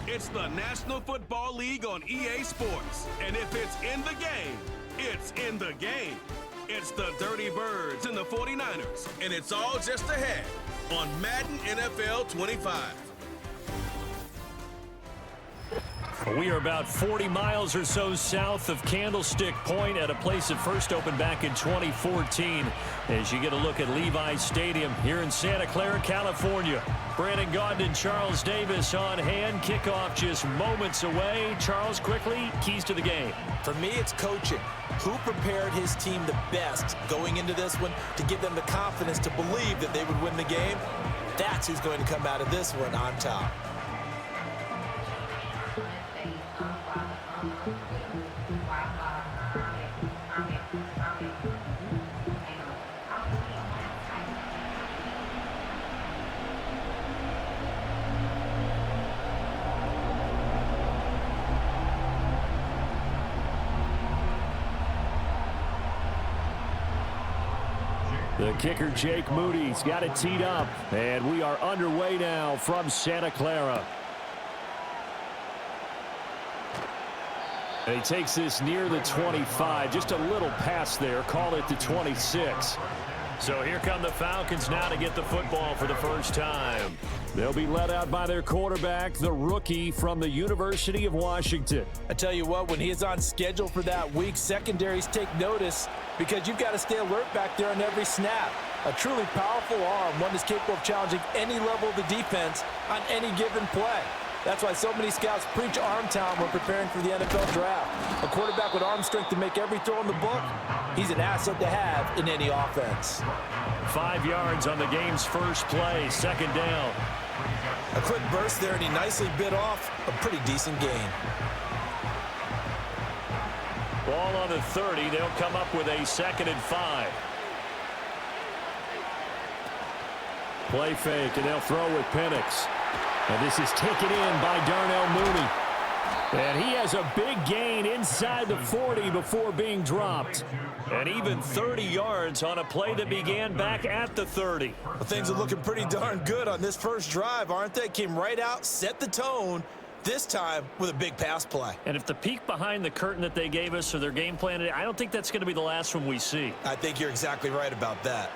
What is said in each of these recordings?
It's the National Football League on EA Sports. And if it's in the game, it's in the game. It's the Dirty Birds and the 49ers. And it's all just ahead on Madden NFL 25. We are about 40 miles or so south of Candlestick Point at a place that first opened back in 2014 as you get a look at Levi's Stadium here in Santa Clara, California. Brandon Gaudin and Charles Davis on hand. Kickoff just moments away. Charles, quickly, keys to the game. For me, it's coaching. Who prepared his team the best going into this one to give them the confidence to believe that they would win the game? That's who's going to come out of this one on top. The kicker, Jake Moody's got it teed up, and we are underway now from Santa Clara. And he takes this near the 25, just a little pass there, call it the 26. So here come the Falcons now to get the football for the first time. They'll be led out by their quarterback, the rookie from the University of Washington. I tell you what, when he is on schedule for that week, secondaries take notice because you've got to stay alert back there on every snap. A truly powerful arm, one that's capable of challenging any level of the defense on any given play. That's why so many scouts preach arm talent when preparing for the NFL draft. A quarterback with arm strength to make every throw in the book, he's an asset to have in any offense. 5 yards on the game's first play, second down. A quick burst there, and he nicely bit off a pretty decent gain. Ball on the 30. They'll come up with a 2nd and 5. Play fake, and they'll throw with Penix. And this is taken in by Darnell Mooney. And he has a big gain inside the 40 before being dropped. And even 30 yards on a play that began back at the 30. Well, things are looking pretty darn good on this first drive, aren't they? Came right out, set the tone, this time with a big pass play. And if the peek behind the curtain that they gave us or their game plan, I don't think that's going to be the last one we see. I think you're exactly right about that.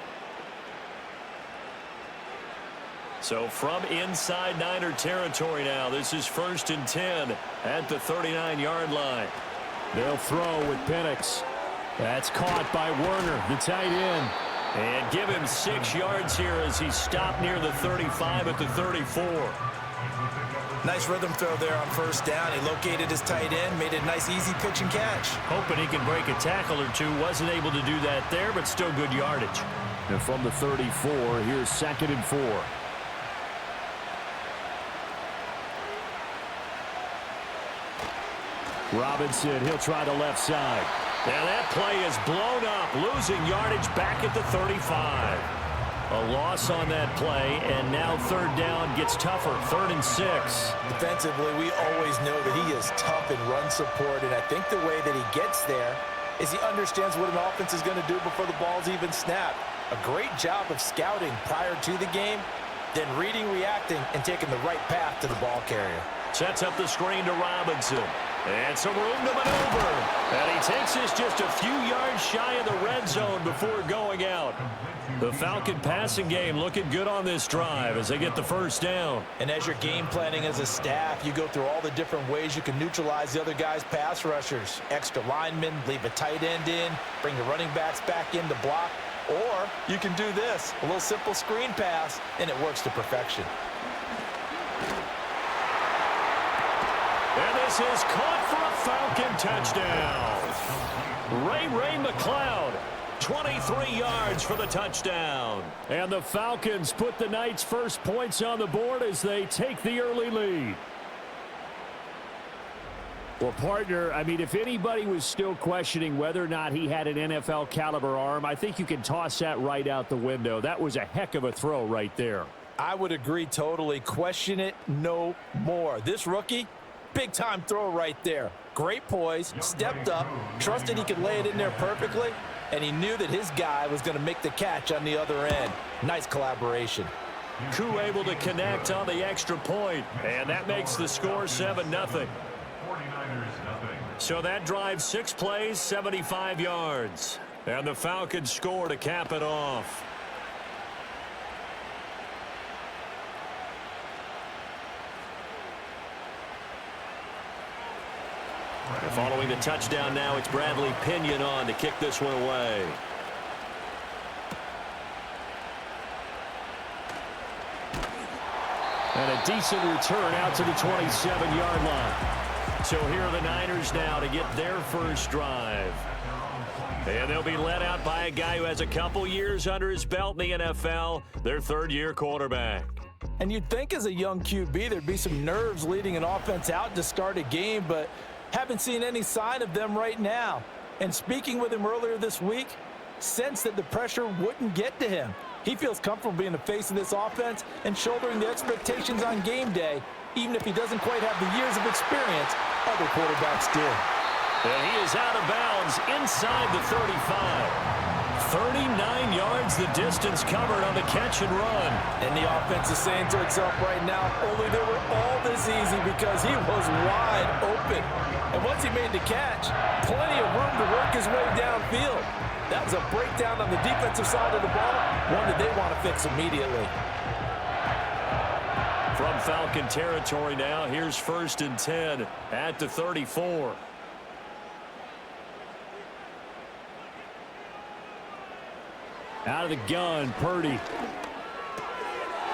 So from inside Niner territory now, this is 1st and 10 at the 39-yard line. They'll throw with Penix. That's caught by Werner, the tight end. And give him 6 yards here as he stopped near the 35 at the 34. Nice rhythm throw there on first down. He located his tight end, made a nice easy pitch and catch. Hoping he can break a tackle or two. Wasn't able to do that there, but still good yardage. And from the 34, here's 2nd and 4. Robinson, he'll try the left side. And that play is blown up, losing yardage back at the 35. A loss on that play, and now 3rd down gets tougher, 3rd and 6. Defensively, we always know that he is tough in run support, and I think the way that he gets there is he understands what an offense is going to do before the ball's even snapped. A great job of scouting prior to the game, then reading, reacting, and taking the right path to the ball carrier. Sets up the screen to Robinson. And some room to maneuver. And he takes this just a few yards shy of the red zone before going out. The Falcon passing game looking good on this drive as they get the first down. And as you're game planning as a staff, you go through all the different ways you can neutralize the other guy's pass rushers. Extra linemen, leave a tight end in, bring the running backs back in to block. Or you can do this, a little simple screen pass, and it works to perfection. And this is caught for a Falcon touchdown. Ray McLeod, 23 yards for the touchdown. And the Falcons put the Knights' first points on the board as they take the early lead. Well, partner, I mean, if anybody was still questioning whether or not he had an NFL caliber arm, I think you can toss that right out the window. That was a heck of a throw right there. I would agree totally. Question it no more. This rookie, big-time throw right there. Great poise, stepped up, trusted he could lay it in there perfectly, and he knew that his guy was going to make the catch on the other end. Nice collaboration. Koo able to connect on the extra point, and that makes the score 7-0. So that drive 6 plays, 75 yards. And the Falcons score to cap it off. Following the touchdown now, it's Bradley Pinion on to kick this one away. And a decent return out to the 27-yard line. So here are the Niners now to get their first drive. And they'll be led out by a guy who has a couple years under his belt in the NFL, their third-year quarterback. And you'd think as a young QB there'd be some nerves leading an offense out to start a game, but haven't seen any sign of them right now. And speaking with him earlier this week, sensed that the pressure wouldn't get to him. He feels comfortable being the face of this offense and shouldering the expectations on game day, even if he doesn't quite have the years of experience other quarterbacks do. And he is out of bounds inside the 35. 39 yards the distance covered on the catch and run. And the offense is saying to itself right now, only they were all this easy because he was wide open. And once he made the catch, plenty of room to work his way downfield. That was a breakdown on the defensive side of the ball, one that they want to fix immediately. From Falcon territory now, here's 1st and 10 at the 34. Out of the gun, Purdy.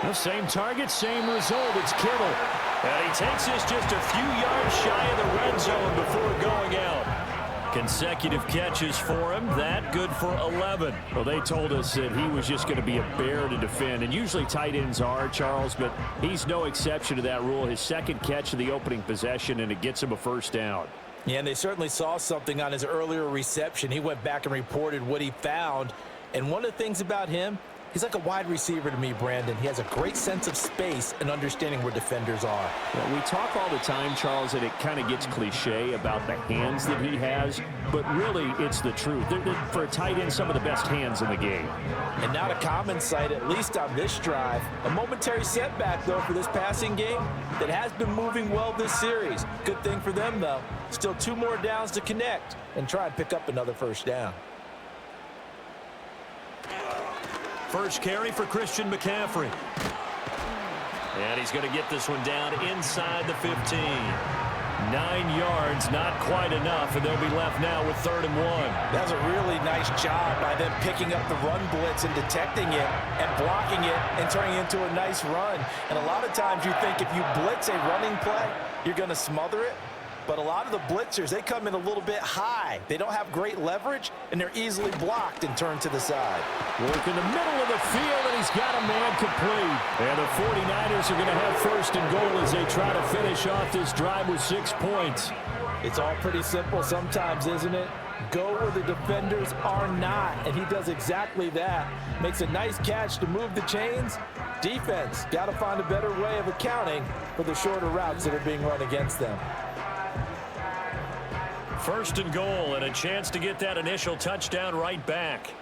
The same target, same result. It's Kittle. And he takes this just a few yards shy of the red zone before going out. Consecutive catches for him. That good for 11. Well, they told us that he was just going to be a bear to defend. And usually tight ends are, Charles, but he's no exception to that rule. His second catch of the opening possession, and it gets him a first down. Yeah, and they certainly saw something on his earlier reception. He went back and reported what he found. And one of the things about him, he's like a wide receiver to me, Brandon. He has a great sense of space and understanding where defenders are. Well, we talk all the time, Charles, and it kind of gets cliche about the hands that he has, but really it's the truth. They're, for a tight end, some of the best hands in the game. And not a common sight, at least on this drive. A momentary setback, though, for this passing game that has been moving well this series. Good thing for them, though. Still 2 more downs to connect and try and pick up another first down. First carry for Christian McCaffrey. And he's going to get this one down inside the 15. 9 yards, not quite enough, and they'll be left now with 3rd and 1. That was a really nice job by them picking up the run blitz and detecting it and blocking it and turning it into a nice run. And a lot of times you think if you blitz a running play, you're going to smother it. But a lot of the blitzers, they come in a little bit high. They don't have great leverage, and they're easily blocked and turned to the side. Work in the middle of the field, and he's got a man complete. And the 49ers are going to have 1st and goal as they try to finish off this drive with 6 points. It's all pretty simple sometimes, isn't it? Go where the defenders are not, and he does exactly that. Makes a nice catch to move the chains. Defense, got to find a better way of accounting for the shorter routes that are being run against them. 1st and goal, and a chance to get that initial touchdown right back.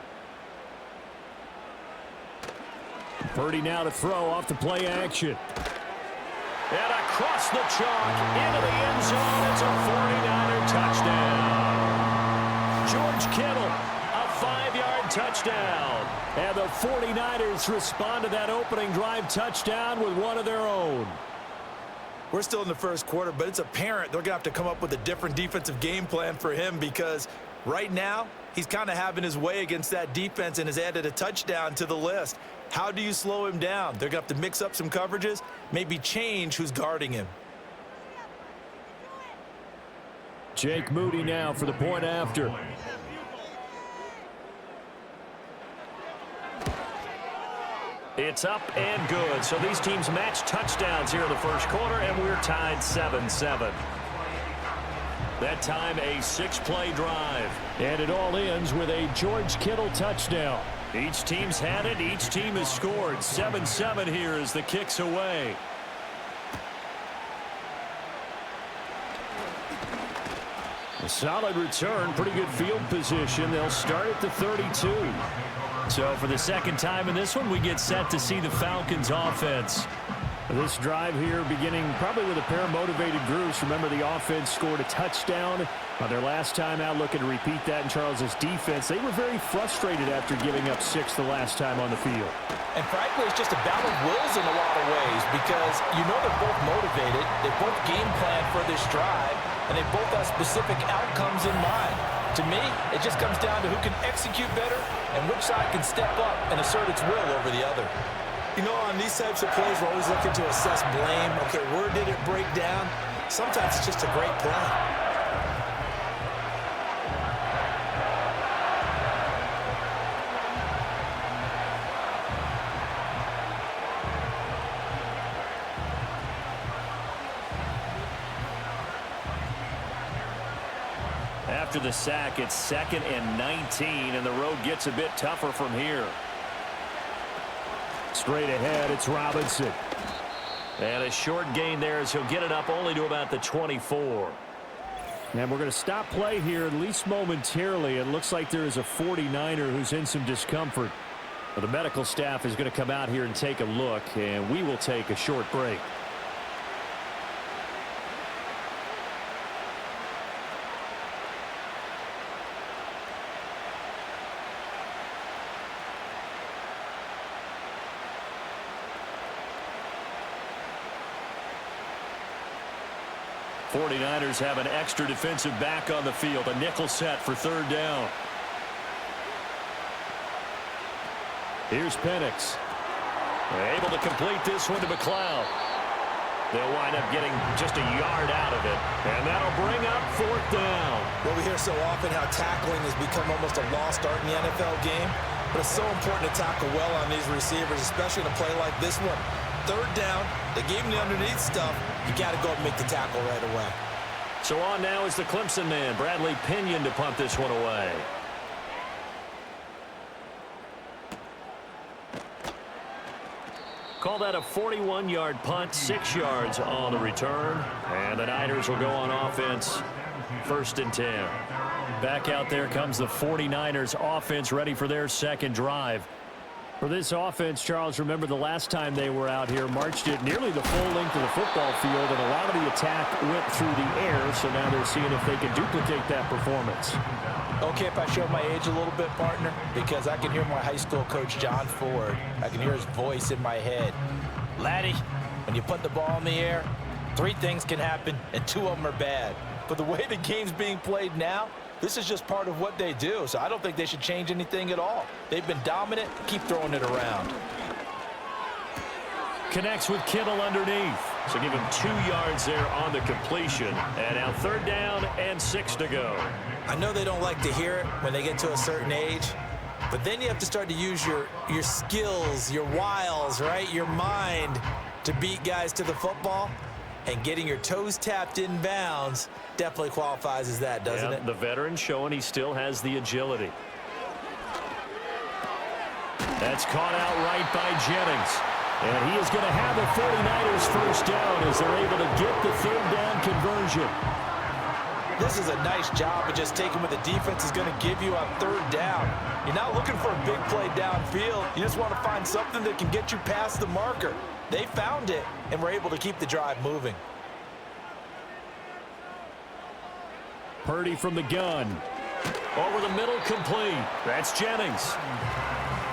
Purdy now to throw off the play action. And across the chalk into the end zone. It's a 49er touchdown. George Kittle, a 5-yard touchdown. And the 49ers respond to that opening drive touchdown with one of their own. We're still in the first quarter, but it's apparent they're going to have to come up with a different defensive game plan for him because right now he's kind of having his way against that defense and has added a touchdown to the list. How do you slow him down? They're going to have to mix up some coverages, maybe change who's guarding him. Jake Moody now for the point after. It's up and good. So these teams match touchdowns here in the first quarter, and we're tied 7-7. That time a 6-play drive. And it all ends with a George Kittle touchdown. Each team's had it. Each team has scored. 7-7 here as the kick's away. A solid return. Pretty good field position. They'll start at the 32. So for the second time in this one, we get set to see the Falcons offense. This drive here beginning probably with a pair of motivated groups. Remember, the offense scored a touchdown on their last time out, looking to repeat that in Charles's defense. They were very frustrated after giving up 6 the last time on the field. And frankly, it's just a battle of wills in a lot of ways because you know they're both motivated, they both game plan for this drive, and they both have specific outcomes in mind. To me, it just comes down to who can execute better and which side can step up and assert its will over the other. You know, on these types of plays, we're always looking to assess blame. Okay, where did it break down? Sometimes it's just a great play. After the sack, it's 2nd and 19, and the road gets a bit tougher from here. Straight ahead, it's Robinson. And a short gain there as he'll get it up only to about the 24. And we're going to stop play here, at least momentarily. It looks like there is a 49er who's in some discomfort. Well, the medical staff is going to come out here and take a look, and we will take a short break. '49ers have an extra defensive back on the field. A nickel set for 3rd down. Here's Penix. Able to complete this one to McLeod. They'll wind up getting just a yard out of it. And that'll bring up 4th down. Well, we hear so often how tackling has become almost a lost art in the NFL game. But it's so important to tackle well on these receivers, especially in a play like this one. 3rd down, they gave him the underneath stuff. You got to go and make the tackle right away. So on now is the Clemson man, Bradley Pinion, to punt this one away. Call that a 41-yard punt, 6 yards on the return. And the Niners will go on offense, 1st and 10. Back out there comes the 49ers offense, ready for their second drive. For this offense, Charles, remember the last time they were out here, marched it nearly the full length of the football field, and a lot of the attack went through the air, so now they're seeing if they can duplicate that performance. Okay, if I show my age a little bit, partner, because I can hear my high school coach, John Ford. I can hear his voice in my head. Laddie, when you put the ball in the air, 3 things can happen, and 2 of them are bad. But the way the game's being played now, this is just part of what they do, so I don't think they should change anything at all. They've been dominant. Keep throwing it around. Connects with Kittle underneath. So give him 2 yards there on the completion. And now 3rd down and 6 to go. I know they don't like to hear it when they get to a certain age, but then you have to start to use your skills, your wiles, right? Your mind to beat guys to the football. And getting your toes tapped in bounds definitely qualifies as that, doesn't it? The veteran showing he still has the agility. That's caught out right by Jennings. And he is going to have the 49ers first down as they're able to get the 3rd down conversion. This is a nice job of just taking what the defense is going to give you on 3rd down. You're not looking for a big play downfield. You just want to find something that can get you past the marker. They found it and were able to keep the drive moving. Purdy from the gun. Over the middle, complete. That's Jennings.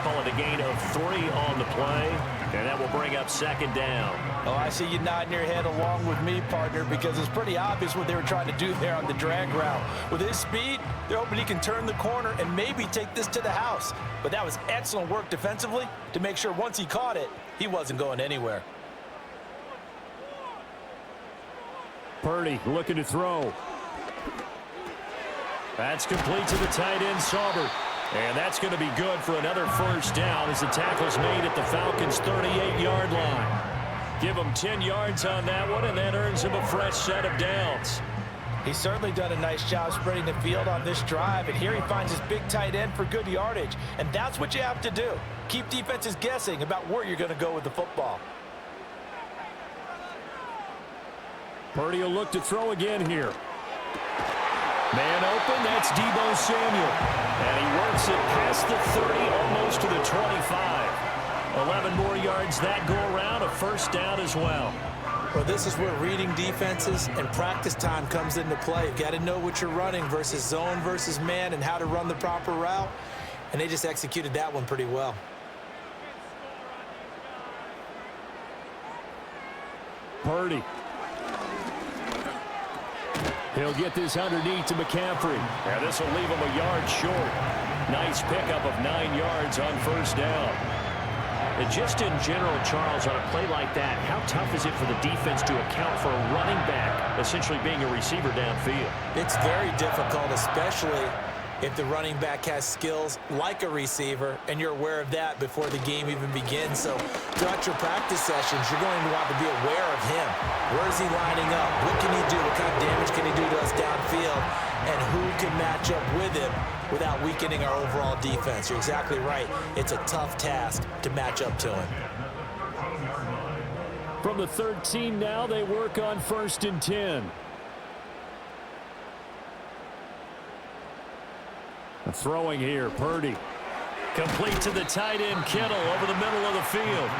Call it a gain of 3 on the play, and that will bring up 2nd down. Oh, I see you nodding your head along with me, partner, because it's pretty obvious what they were trying to do there on the drag route. With his speed, they're hoping he can turn the corner and maybe take this to the house. But that was excellent work defensively to make sure once he caught it, he wasn't going anywhere. Purdy looking to throw. That's complete to the tight end, Sauber. And that's going to be good for another 1st down as the tackle's made at the Falcons' 38-yard line. Give him 10 yards on that one, and that earns him a fresh set of downs. He's certainly done a nice job spreading the field on this drive, and here he finds his big tight end for good yardage. And that's what you have to do. Keep defenses guessing about where you're going to go with the football. Purdy will look to throw again here. Man open, that's Deebo Samuel. And he works it past the 30, almost to the 25. 11 more yards that go around, a first down as well. Well, this is where reading defenses and practice time comes into play. You've got to know what you're running versus zone versus man and how to run the proper route. And they just executed that one pretty well. Purdy. He'll get this underneath to McCaffrey. And this will leave him a yard short. Nice pickup of 9 yards on first down. And just in general, Charles, on a play like that, how tough is it for the defense to account for a running back essentially being a receiver downfield? It's very difficult, especially if the running back has skills like a receiver, and you're aware of that before the game even begins. So throughout your practice sessions, you're going to want to be aware of him. Where is he lining up? What can he do? What kind of damage can he do to us downfield? And who can match up with him without weakening our overall defense? You're exactly right. It's a tough task to match up to him. From the 13 now, they work on 1st and 10. Throwing here, Purdy. Complete to the tight end, Kittle, over the middle of the field.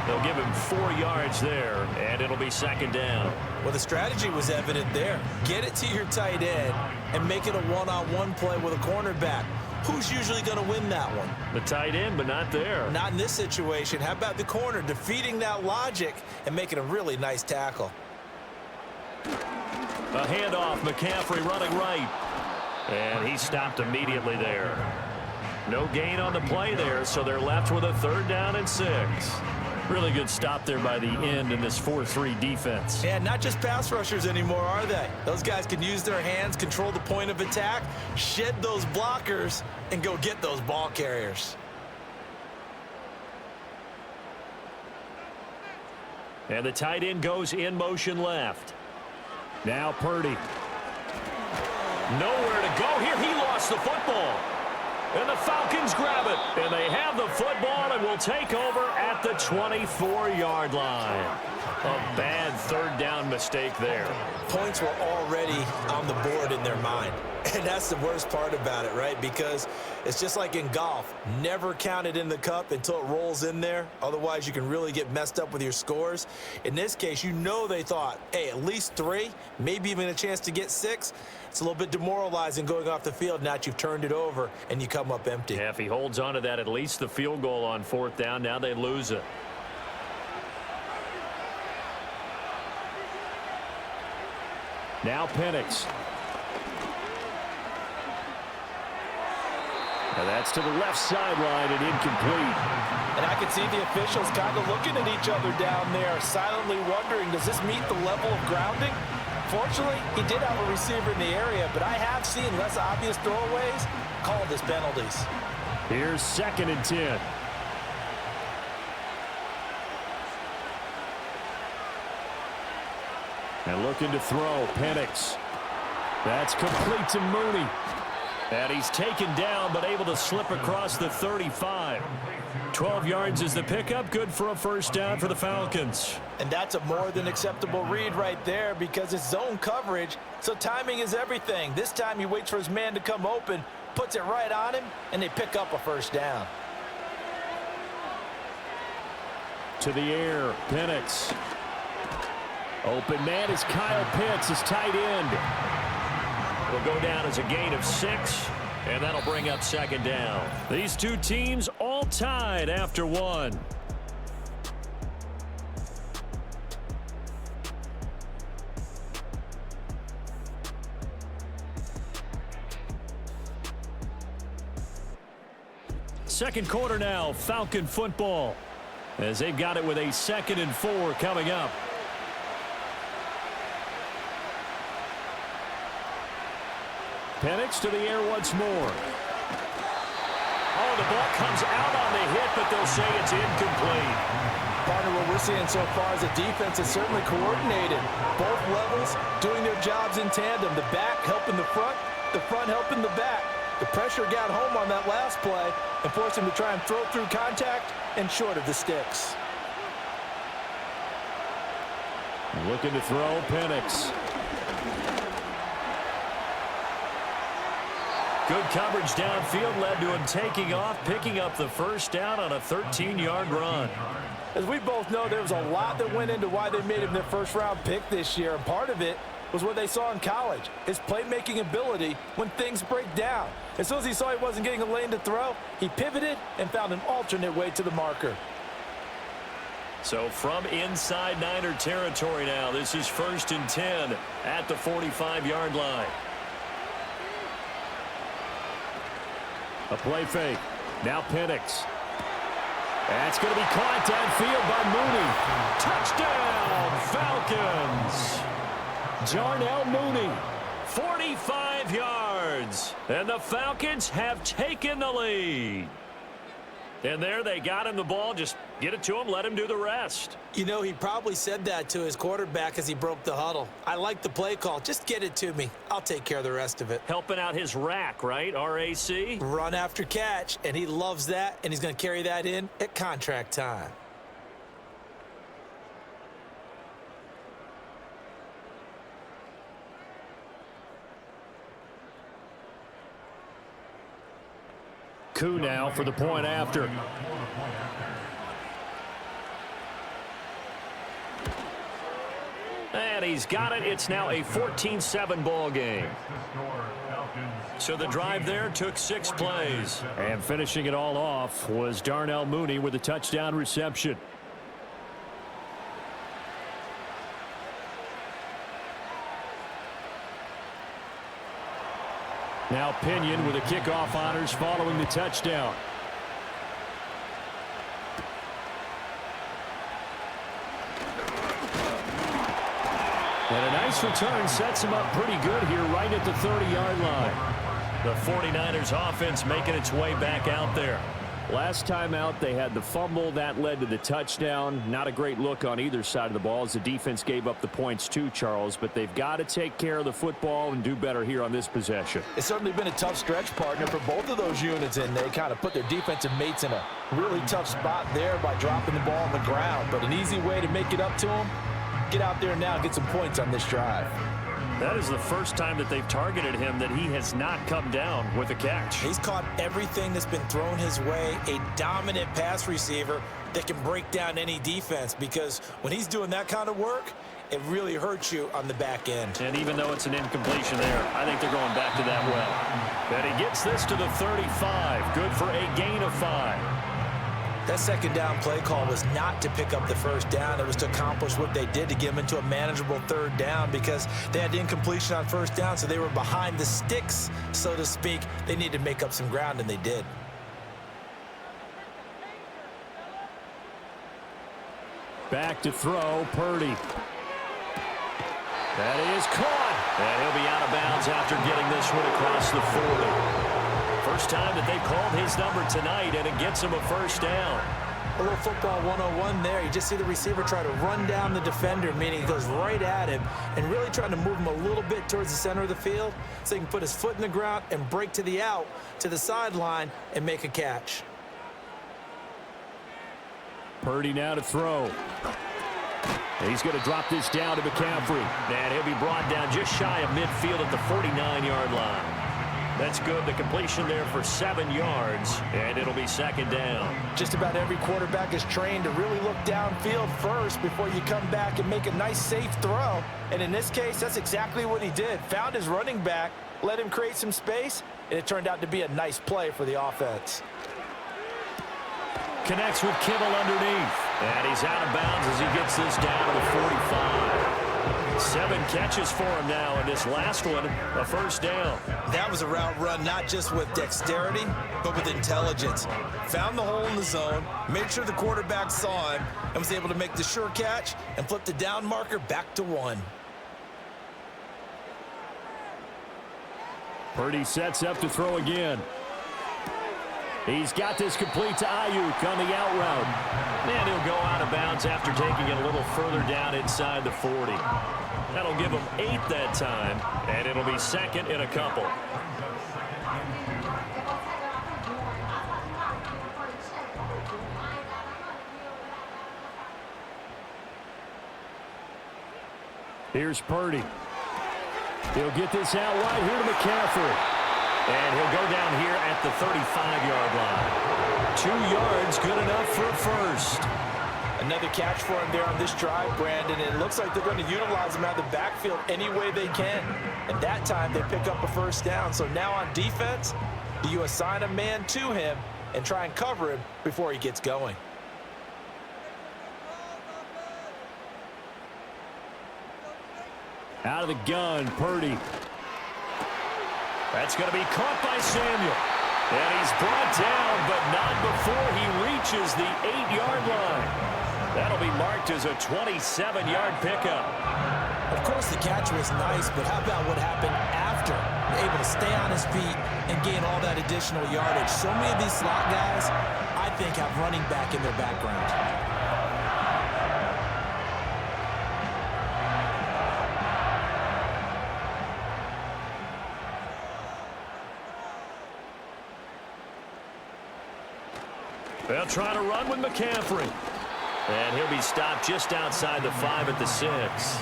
They'll give him 4 yards there, and it'll be 2nd down. Well, the strategy was evident there. Get it to your tight end and make it a one-on-one play with a cornerback. Who's usually going to win that one? The tight end, but not there. Not in this situation. How about the corner defeating that logic and making a really nice tackle? A handoff, McCaffrey running right. And he stopped immediately there. No gain on the play there, so they're left with a 3rd down and 6. Really good stop there by the end in this 4-3 defense. Yeah, not just pass rushers anymore, are they? Those guys can use their hands, control the point of attack, shed those blockers, and go get those ball carriers. And the tight end goes in motion left. Now Purdy. Nowhere to go here. He lost the football. And the Falcons grab it. And they have the football and will take over at the 24-yard line. A bad 3rd down mistake there. Points were already on the board in their mind. And that's the worst part about it, right? Because it's just like in golf. Never count it in the cup until it rolls in there. Otherwise, you can really get messed up with your scores. In this case, you know they thought, hey, at least 3, maybe even a chance to get 6. It's a little bit demoralizing going off the field now that you've turned it over and you come up empty. Yeah, if he holds on to that, at least the field goal on 4th down. Now they lose it. Now Penix. And that's to the left sideline and incomplete. And I can see the officials kind of looking at each other down there, silently wondering, does this meet the level of grounding? Fortunately, he did have a receiver in the area, but I have seen less obvious throwaways called as penalties. Here's 2nd and 10. And looking to throw, Penix. That's complete to Mooney. And he's taken down, but able to slip across the 35. 12 yards is the pickup. Good for a 1st down for the Falcons. And that's a more than acceptable read right there because it's zone coverage, so timing is everything. This time he waits for his man to come open, puts it right on him, and they pick up a 1st down. To the air, Penix. Open man is Kyle Pitts, his tight end. Will go down as a gain of 6, and that'll bring up 2nd down. These two teams all tied after 1. Second quarter now, Falcon football, as they've got it with a 2nd and 4 coming up. Penix to the air once more. Oh, the ball comes out on the hit, but they'll say it's incomplete. Partner, what we're seeing so far is the defense is certainly coordinated. Both levels doing their jobs in tandem. The back helping the front helping the back. The pressure got home on that last play and forced him to try and throw through contact and short of the sticks. Looking to throw, Penix. Good coverage downfield led to him taking off, picking up the first down on a 13-yard run. As we both know, there was a lot that went into why they made him their first-round pick this year, and part of it was what they saw in college, his playmaking ability when things break down. As soon as he saw he wasn't getting a lane to throw, he pivoted and found an alternate way to the marker. So from inside Niner territory now, this is 1st and 10 at the 45-yard line. A play fake. Now Penix. That's going to be caught downfield by Mooney. Touchdown, Falcons. Darnell Mooney, 45 yards. And the Falcons have taken the lead. And there they got him the ball. Just get it to him, let him do the rest. You know, he probably said that to his quarterback as he broke the huddle. I like the play call. Just get it to me. I'll take care of the rest of it. Helping out his rack, right? RAC? Run after catch, and he loves that, and he's going to carry that in at contract time. Coup now for the point after. And he's got it. It's now a 14-7 ball game. So the drive there took 6 plays. And finishing it all off was Darnell Mooney with a touchdown reception. Now Pinion with the kickoff honors following the touchdown. And a nice return sets him up pretty good here right at the 30-yard line. The 49ers offense making its way back out there. Last time out, they had the fumble. That led to the touchdown. Not a great look on either side of the ball as the defense gave up the points too, Charles. But they've got to take care of the football and do better here on this possession. It's certainly been a tough stretch, partner, for both of those units, and they kind of put their defensive mates in a really tough spot there by dropping the ball on the ground. But an easy way to make it up to them, get out there now and get some points on this drive. That is the first time that they've targeted him that he has not come down with a catch. He's caught everything that's been thrown his way, a dominant pass receiver that can break down any defense, because when he's doing that kind of work, it really hurts you on the back end. And even though it's an incompletion there, I think they're going back to that well. And he gets this to the 35. Good for a gain of 5. That second down play call was not to pick up the first down. It was to accomplish what they did, to get them into a manageable third down, because they had incompletion on first down, so they were behind the sticks, so to speak. They needed to make up some ground, and they did. Back to throw, Purdy. That is caught. And he'll be out of bounds after getting this one across the 40. First time that they called his number tonight, and it gets him a first down. A little football 101 there. You just see the receiver try to run down the defender, meaning he goes right at him, and really trying to move him a little bit towards the center of the field so he can put his foot in the ground and break to the out, to the sideline, and make a catch. Purdy now to throw. He's going to drop this down to McCaffrey. And he'll be brought down just shy of midfield at the 49-yard line. That's good. The completion there for 7 yards, and it'll be second down. Just about every quarterback is trained to really look downfield first before you come back and make a nice, safe throw. And in this case, that's exactly what he did. Found his running back, let him create some space, and it turned out to be a nice play for the offense. Connects with Kittle underneath. And he's out of bounds as he gets this down to the 45. 7 catches for him now, and this last one, a first down. That was a route run not just with dexterity, but with intelligence. Found the hole in the zone, made sure the quarterback saw him, and was able to make the sure catch and flip the down marker back to 1. Purdy sets up to throw again. He's got this complete to Ayuk on the out route. And he'll go out of bounds after taking it a little further down inside the 40. That'll give him 8 that time, and it'll be second in a couple. Here's Purdy. He'll get this out wide here to McCaffrey. And he'll go down here at the 35-yard line. 2 yards, good enough for a first. Another catch for him there on this drive, Brandon. And it looks like they're going to utilize him out of the backfield any way they can. And that time they pick up a first down. So now on defense, do you assign a man to him and try and cover him before he gets going? Out of the gun, Purdy. That's going to be caught by Samuel. And he's brought down, but not before he reaches the 8-yard line. That'll be marked as a 27-yard pickup. Of course, the catch was nice, but how about what happened after? Able to stay on his feet and gain all that additional yardage. So many of these slot guys, I think, have running back in their background. They'll try to run with McCaffrey. And he'll be stopped just outside the 5 at the 6.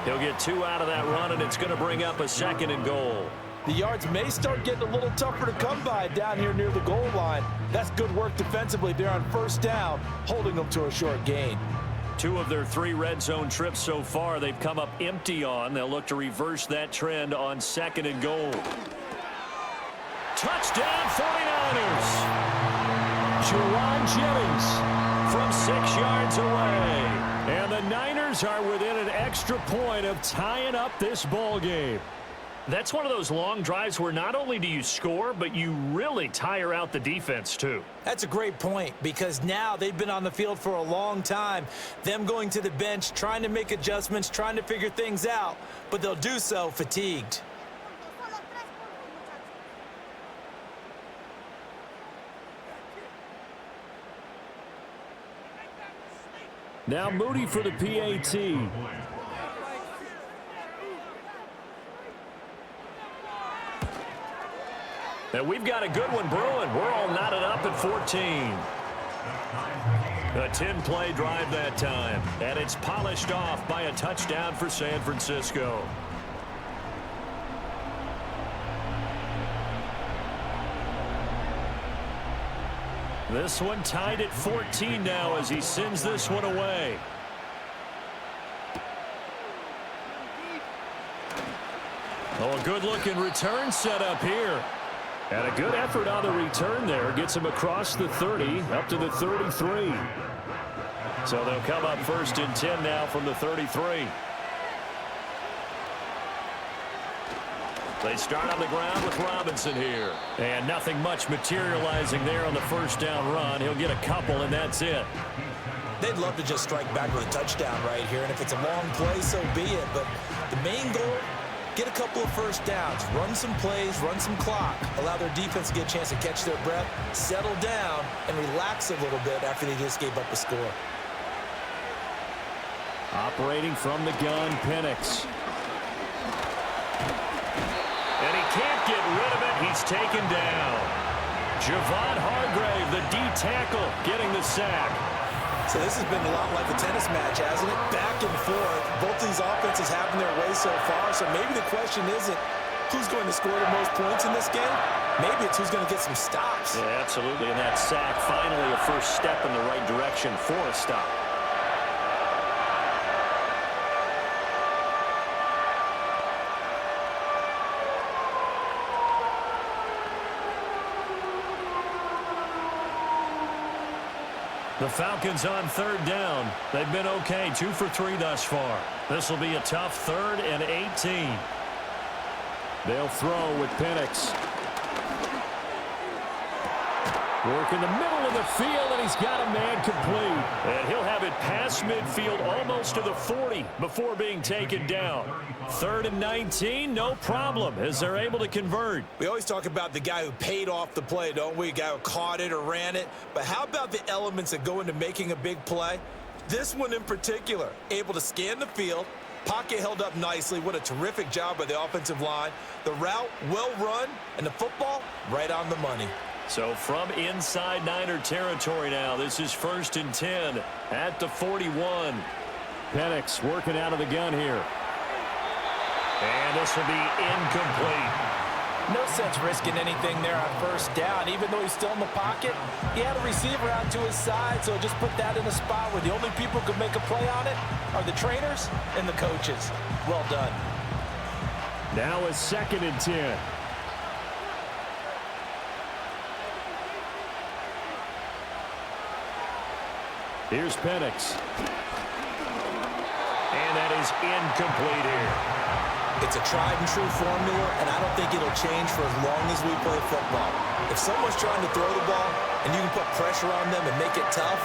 He'll get 2 out of that run, and it's going to bring up a 2nd and goal. The yards may start getting a little tougher to come by down here near the goal line. That's good work defensively there on first down, holding them to a short gain. 2 of their 3 red zone trips so far they've come up empty on. They'll look to reverse that trend on 2nd and goal. Touchdown 49ers! Juwan Jennings from 6 yards away. And the Niners are within an extra point of tying up this ball game. That's one of those long drives where not only do you score, but you really tire out the defense too. That's a great point, because now they've been on the field for a long time. Them going to the bench, trying to make adjustments, trying to figure things out, but they'll do so fatigued. Now Moody for the PAT. And we've got a good one brewing. We're all knotted up at 14. A 10-play drive that time. And it's polished off by a touchdown for San Francisco. This one tied at 14 now as he sends this one away. Oh, a good-looking return set up here. And a good effort on the return there. Gets him across the 30, up to the 33. So they'll come up 1st and 10 now from the 33. They start on the ground with Robinson here. And nothing much materializing there on the first down run. He'll get a couple, and that's it. They'd love to just strike back with a touchdown right here, and if it's a long play, so be it. But the main goal, get a couple of first downs, run some plays, run some clock, allow their defense to get a chance to catch their breath, settle down, and relax a little bit after they just gave up a score. Operating from the gun, Penix. And he can't get rid of it. He's taken down. Javon Hargrave, the D-tackle, getting the sack. So this has been a lot like a tennis match, hasn't it? Back and forth. Both these offenses having their way so far. So maybe the question isn't who's going to score the most points in this game. Maybe it's who's going to get some stops. Yeah, absolutely. And that sack, finally a first step in the right direction for a stop. The Falcons on 3rd down. They've been okay, 2 for 3 thus far. This will be a tough 3rd and 18. They'll throw with Penix. Work in the middle of the field, and he's got a man complete. And he'll have it past midfield almost to the 40 before being taken down. 3rd and 19, no problem, as they're able to convert. We always talk about the guy who paid off the play, don't we? A guy who caught it or ran it. But how about the elements that go into making a big play? This one in particular, able to scan the field, pocket held up nicely. What a terrific job by the offensive line. The route, well run, and the football, right on the money. So from inside Niner territory now, this is 1st and 10 at the 41. Penix working out of the gun here. And this will be incomplete. No sense risking anything there on first down. Even though he's still in the pocket, he had a receiver out to his side, so just put that in a spot where the only people who can make a play on it are the trainers and the coaches. Well done. Now a 2nd and 10. Here's Penix. And that is incomplete here. It's a tried and true formula, and I don't think it'll change for as long as we play football. If someone's trying to throw the ball and you can put pressure on them and make it tough,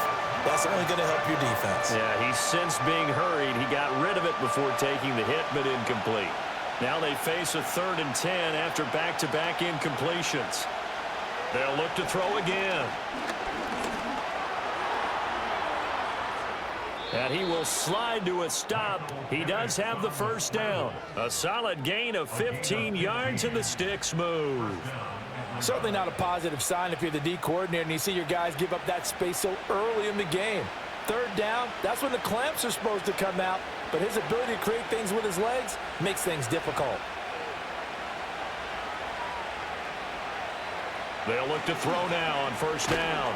that's only going to help your defense. Yeah, he sensed being hurried. He got rid of it before taking the hit, but incomplete. Now they face a 3rd and 10 after back-to-back incompletions. They'll look to throw again. And he will slide to a stop. He does have the first down. A solid gain of 15 yards, and the sticks move. Certainly not a positive sign if you're the D coordinator and you see your guys give up that space so early in the game. 3rd down, that's when the clamps are supposed to come out, but his ability to create things with his legs makes things difficult. They'll look to throw now on first down.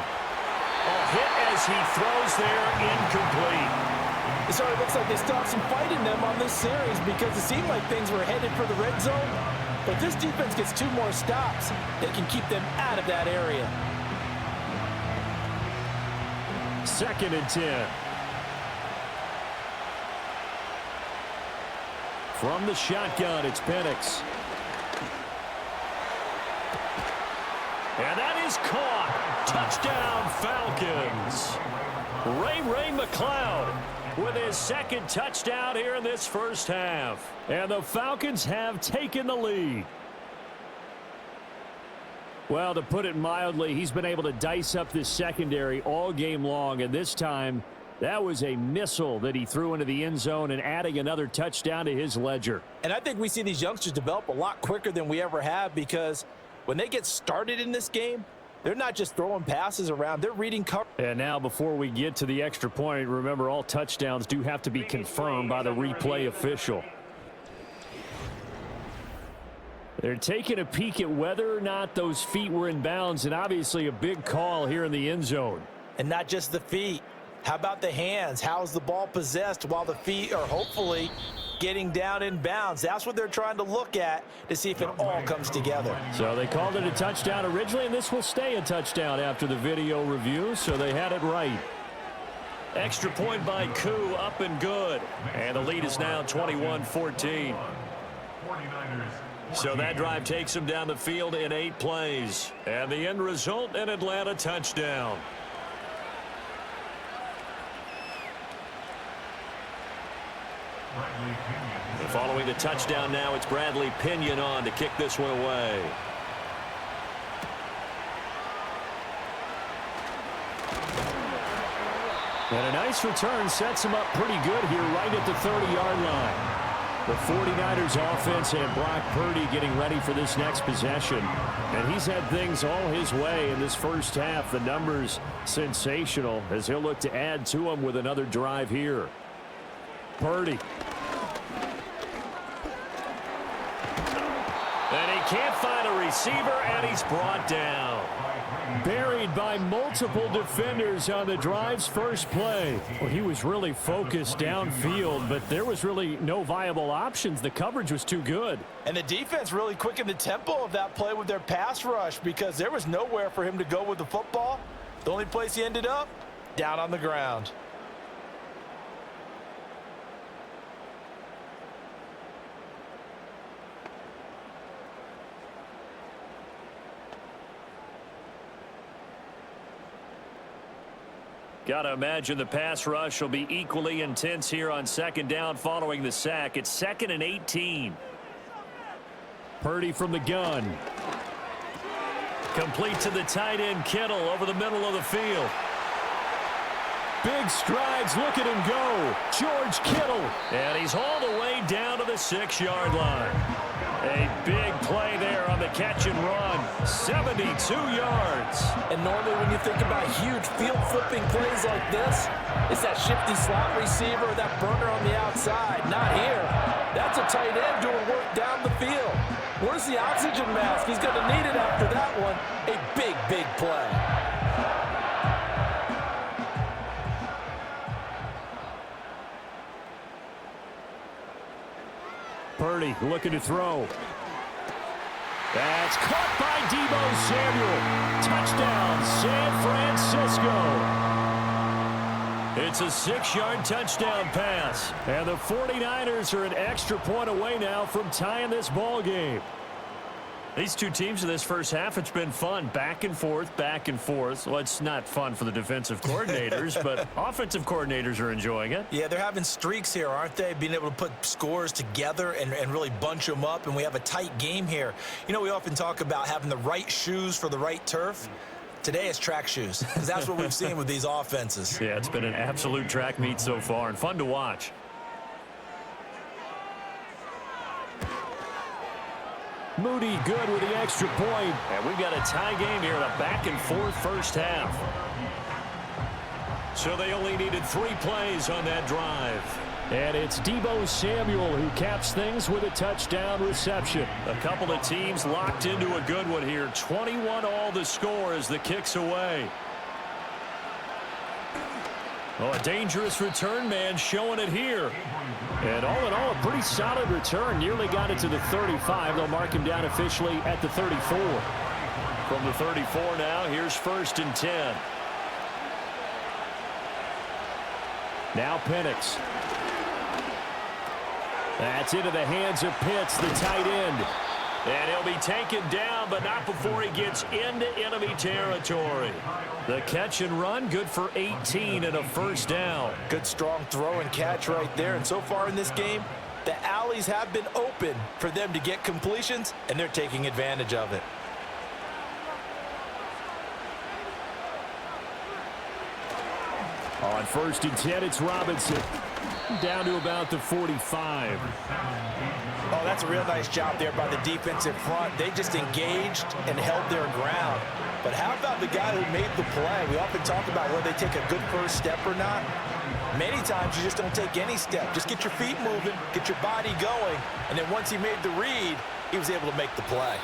A hit as he throws there, incomplete. It sort of looks like they still have some fight in them on this series because it seemed like things were headed for the red zone. But if this defense gets 2 more stops, they can keep them out of that area. 2nd and 10. From the shotgun, it's Penix. And that is caught. Touchdown, Falcons. Ray McCloud with his 2nd touchdown here in this first half. And the Falcons have taken the lead. Well, to put it mildly, he's been able to dice up this secondary all game long, and this time that was a missile that he threw into the end zone and adding another touchdown to his ledger. And I think we see these youngsters develop a lot quicker than we ever have because when they get started in this game, they're not just throwing passes around, they're reading cover. And now before we get to the extra point, remember all touchdowns do have to be confirmed by the replay official. They're taking a peek at whether or not those feet were in bounds, and obviously a big call here in the end zone. And not just the feet. How about the hands? How's the ball possessed while the feet are hopefully getting down in bounds? That's what they're trying to look at to see if it all comes together. So they called it a touchdown originally, and this will stay a touchdown after the video review, so they had it right. Extra point by Koo, up and good. And the lead is now 21-14. So that drive takes him down the field in 8 plays. And the end result, an Atlanta touchdown. Following the touchdown now, it's Bradley Pinion on to kick this one away. And a nice return sets him up pretty good here right at the 30-yard line. The 49ers offense and Brock Purdy getting ready for this next possession. And he's had things all his way in this first half. The numbers sensational as he'll look to add to them with another drive here. Purdy. And he can't find a receiver, and he's brought down. Buried by multiple defenders on the drive's first play. Well, he was really focused downfield, but there was really no viable options. The coverage was too good. And the defense really quickened the tempo of that play with their pass rush because there was nowhere for him to go with the football. The only place he ended up, down on the ground. Got to imagine the pass rush will be equally intense here on second down following the sack. It's 2nd and 18. Purdy from the gun. Complete to the tight end, Kittle, over the middle of the field. Big strides. Look at him go. George Kittle. And he's hauled away down to the 6-yard line. A big play there on the catch and run. 72 yards. And normally when you think about huge field flipping plays like this, it's that shifty slot receiver, that burner on the outside. Not here. That's a tight end doing work down the field. We're Where's the oxygen mask? He's going to need it after that one. A big, big play. Purdy looking to throw. That's caught by Deebo Samuel. Touchdown, San Francisco. It's a 6-yard touchdown pass. And the 49ers are an extra point away now from tying this ball game. These two teams in this first half, it's been fun. Back and forth, back and forth. Well, it's not fun for the defensive coordinators, but offensive coordinators are enjoying it. Yeah, they're having streaks here, aren't they? Being able to put scores together and really bunch them up, and we have a tight game here. You know, we often talk about having the right shoes for the right turf. Today it's track shoes, because that's what we've seen with these offenses. Yeah, it's been an absolute track meet so far, and fun to watch. Moody good with the extra point. And we've got a tie game here in a back-and-forth first half. So they only needed 3 plays on that drive. And it's Deebo Samuel who caps things with a touchdown reception. A couple of teams locked into a good one here. 21-all the score as the kick's away. Oh, a dangerous return man showing it here. And all in all, a pretty solid return. Nearly got it to the 35. They'll mark him down officially at the 34. From the 34 now, here's 1st and 10. Now Penix. That's into the hands of Pitts, the tight end. And he'll be taken down, but not before he gets into enemy territory. The catch and run, good for 18 and a first down. Good strong throw and catch right there. And so far in this game, the alleys have been open for them to get completions, and they're taking advantage of it. On 1st and 10, it's Robinson. Down to about the 45. Oh, that's a real nice job there by the defensive front. They just engaged and held their ground. But how about the guy who made the play? We often talk about whether they take a good first step or not. Many times you just don't take any step. Just get your feet moving, get your body going, and then once he made the read, he was able to make the play.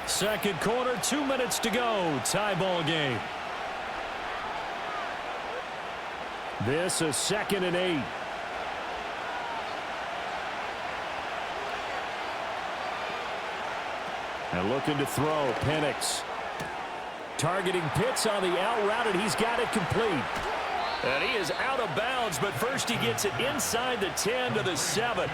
Second quarter, 2 minutes to go. Tie ball game. This is 2nd and 8. And looking to throw, Penix. Targeting Pitts on the out route, and he's got it complete. And he is out of bounds, but first he gets it inside the 10 to the 7.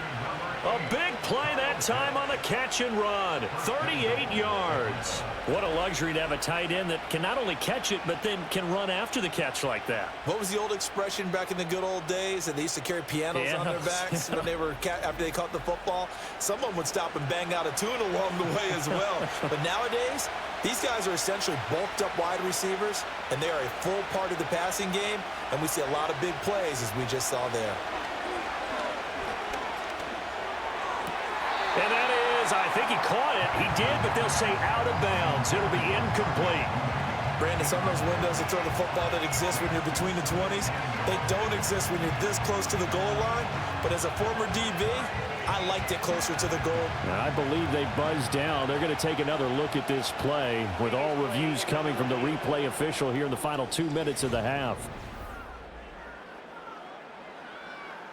A big play that time on the catch and run. 38 yards. What a luxury to have a tight end that can not only catch it, but then can run after the catch like that. What was the old expression back in the good old days that they used to carry pianos on their backs when they were after they caught the football? Someone would stop and bang out a tune along the way as well. But nowadays, these guys are essentially bulked up wide receivers, and they are a full part of the passing game, and we see a lot of big plays as we just saw there. And that is, I think he caught it. He did, but they'll say out of bounds. It'll be incomplete. Brandon, some of those windows to throw the football that exist when you're between the 20s, they don't exist when you're this close to the goal line. But as a former DB, I liked it closer to the goal. I believe they buzzed down. They're going to take another look at this play with all reviews coming from the replay official here in the final 2 minutes of the half.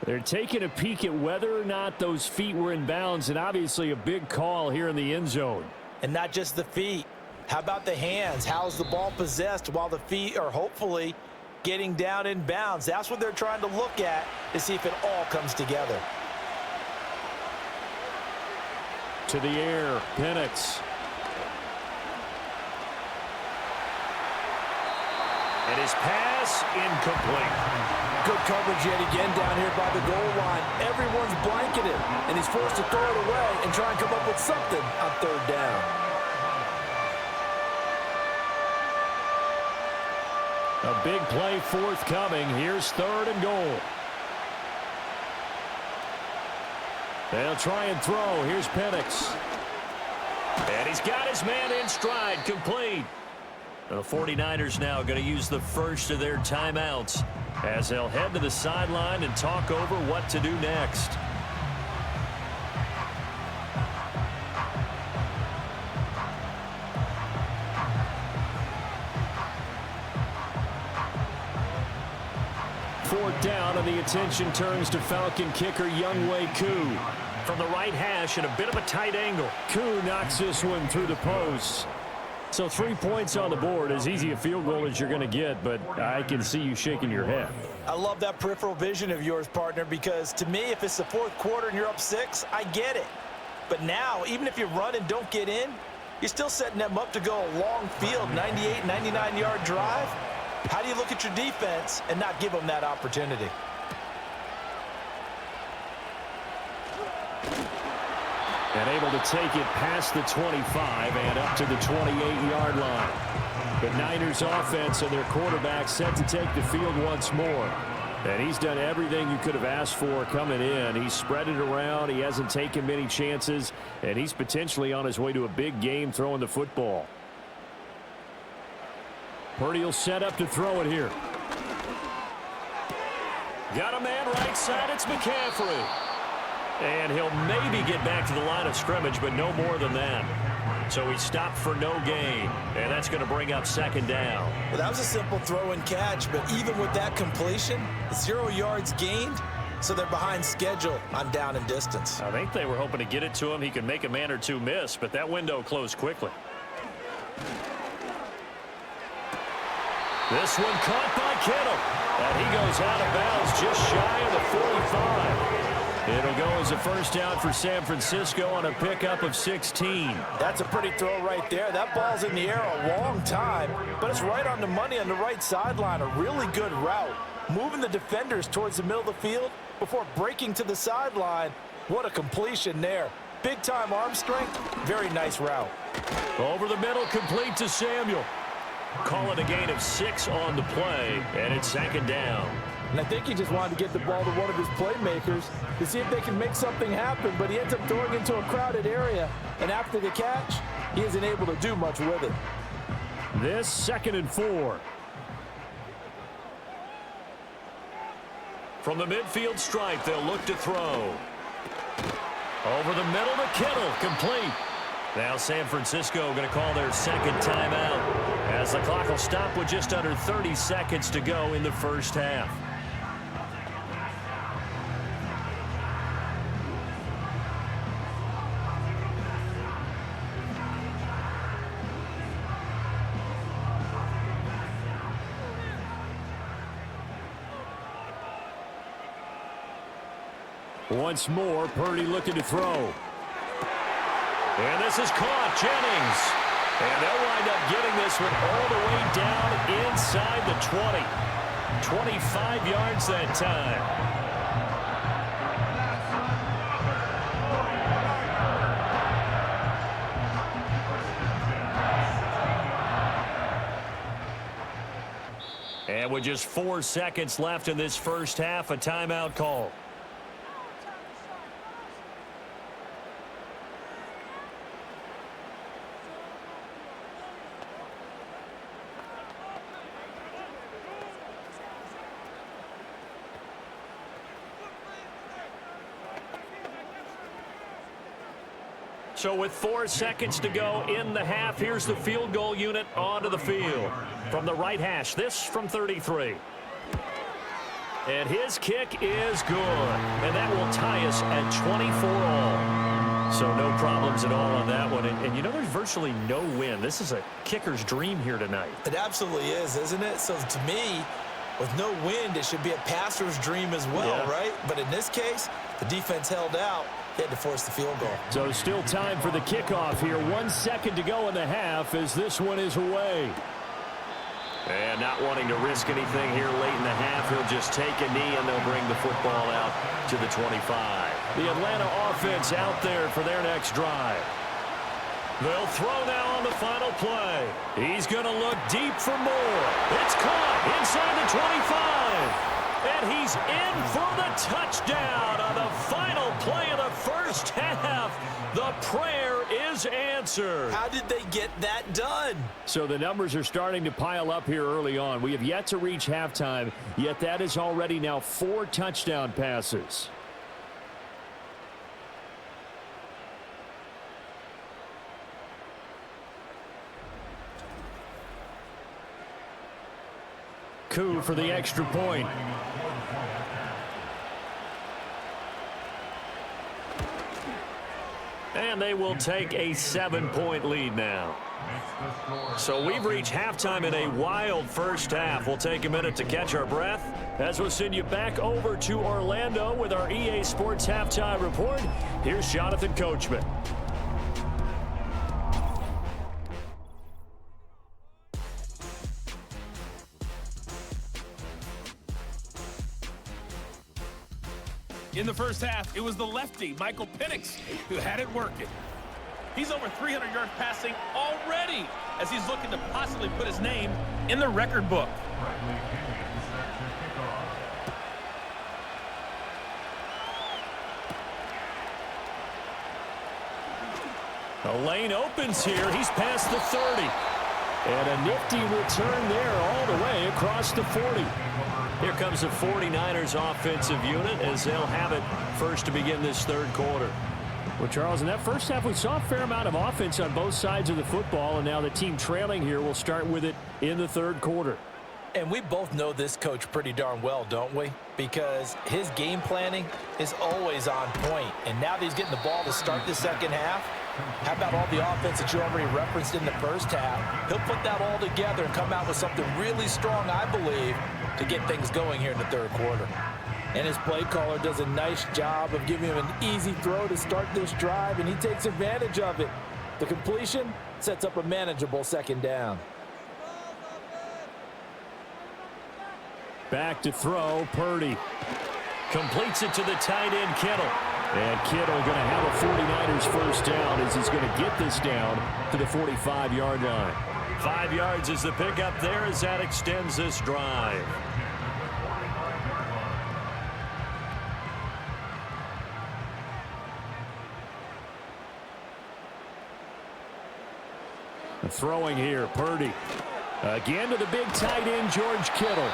They're taking a peek at whether or not those feet were in bounds, and obviously a big call here in the end zone. And not just the feet. How about the hands? How's the ball possessed while the feet are hopefully getting down in bounds? That's what they're trying to look at to see if it all comes together. To the air, Penix. And his pass incomplete. Good coverage yet again down here by the goal line. Everyone's blanketed, and he's forced to throw it away and try and come up with something on 3rd down. A big play forthcoming. Here's 3rd and goal. They'll try and throw. Here's Penix. And he's got his man in stride, complete. The 49ers now going to use the first of their timeouts as they'll head to the sideline and talk over what to do next. 4th down, and the attention turns to Falcon kicker Younghoe Koo. From the right hash at a bit of a tight angle. Koo knocks this one through the post. So 3 points on the board, as easy a field goal as you're going to get, but I can see you shaking your head. I love that peripheral vision of yours, partner, because to me, if it's the 4th quarter and you're up 6, I get it. But now, even if you run and don't get in, you're still setting them up to go a long field, 98, 99-yard drive. How do you look at your defense and not give them that opportunity? And able to take it past the 25 and up to the 28-yard line. The Niners offense and their quarterback set to take the field once more. And he's done everything you could have asked for coming in. He's spread it around. He hasn't taken many chances. And he's potentially on his way to a big game throwing the football. Purdy will set up to throw it here. Got a man right side. It's McCaffrey. And he'll maybe get back to the line of scrimmage, but no more than that. So he stopped for no gain, and that's going to bring up 2nd down. Well, that was a simple throw and catch, but even with that completion, 0 yards gained, so they're behind schedule on down and distance. I think they were hoping to get it to him. He could make a man or two miss, but that window closed quickly. This one caught by Kittle, and he goes out of bounds just shy of the 45. It'll go as a first down for San Francisco on a pickup of 16. That's a pretty throw right there. That ball's in the air a long time, but it's right on the money on the right sideline. A really good route. Moving the defenders towards the middle of the field before breaking to the sideline. What a completion there. Big-time arm strength. Very nice route. Over the middle, complete to Samuel. Call it a gain of 6 on the play, and it's 2nd down. And I think he just wanted to get the ball to one of his playmakers to see if they can make something happen, but he ends up throwing into a crowded area, and after the catch, he isn't able to do much with it. This 2nd and 4. From the midfield stripe, they'll look to throw. Over the middle to Kittle, complete. Now San Francisco going to call their 2nd timeout, as the clock will stop with just under 30 seconds to go in the first half. Once more, Purdy looking to throw. And this is caught, Jennings. And they'll wind up getting this one all the way down inside the 20. 25 yards that time. And with just 4 seconds left in this first half, a timeout call. So with 4 seconds to go in the half, here's the field goal unit onto the field. From the right hash, this from 33. And his kick is good. And that will tie us at 24 all. So no problems at all on that one. And you know, there's virtually no win. This is a kicker's dream here tonight. It absolutely is, isn't it? So to me, with no wind, it should be a passer's dream as well, right? But in this case, the defense held out. They had to force the field goal. So still time for the kickoff here. 1 second to go in the half as this one is away. And not wanting to risk anything here late in the half, he'll just take a knee and they'll bring the football out to the 25. The Atlanta offense out there for their next drive. They'll throw now on the final play. He's going to look deep for more. It's caught inside the 25. And he's in for the touchdown on the final play of the first half. The prayer is answered. How did they get that done? So the numbers are starting to pile up here early on. We have yet to reach halftime, yet that is already now 4 touchdown passes. Koo for the extra point. And they will take a 7-point lead now. So we've reached halftime in a wild first half. We'll take a minute to catch our breath as we'll send you back over to Orlando with our EA Sports Halftime Report. Here's Jonathan Coachman. In the first half, it was the lefty, Michael Penix, who had it working. He's over 300 yards passing already as he's looking to possibly put his name in the record book. The lane opens here. He's past the 30. And a nifty return there all the way across the 40. Here comes the 49ers offensive unit as they'll have it first to begin this third quarter. Well, Charles, in that first half, we saw a fair amount of offense on both sides of the football, and now the team trailing here will start with it in the third quarter. And we both know this coach pretty darn well, don't we? Because his game planning is always on point. And now that he's getting the ball to start the second half, how about all the offense that you already referenced in the first half? He'll put that all together and come out with something really strong, I believe, to get things going here in the third quarter. And his play caller does a nice job of giving him an easy throw to start this drive, and he takes advantage of it. The completion sets up a manageable second down. Back to throw, Purdy. Completes it to the tight end, Kittle. And Kittle going to have a 49ers first down as he's going to get this down to the 45-yard line. 5 yards is the pickup there as that extends this drive. Throwing here, Purdy. Again to the big tight end, George Kittle.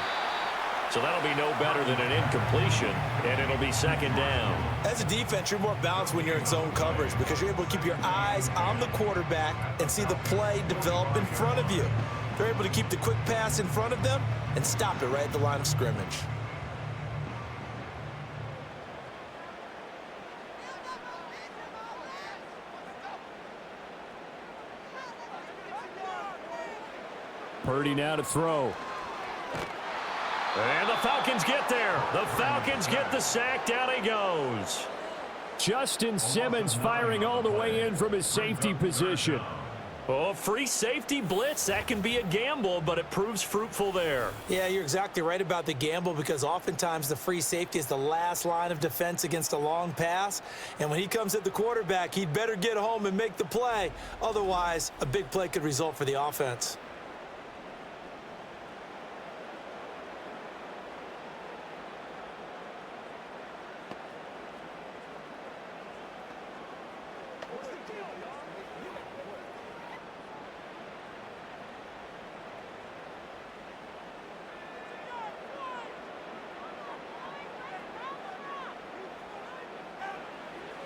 So that'll be no better than an incompletion, and it'll be second down. As a defense, you're more balanced when you're in zone coverage because you're able to keep your eyes on the quarterback and see the play develop in front of you. They're able to keep the quick pass in front of them and stop it right at the line of scrimmage. Purdy now to throw. And the Falcons get there. The Falcons get the sack. Down he goes. Justin Simmons firing all the way in from his safety position. Oh, free safety blitz. That can be a gamble, but it proves fruitful there. Yeah, you're exactly right about the gamble because oftentimes the free safety is the last line of defense against a long pass. And when he comes at the quarterback, he'd better get home and make the play. Otherwise, a big play could result for the offense.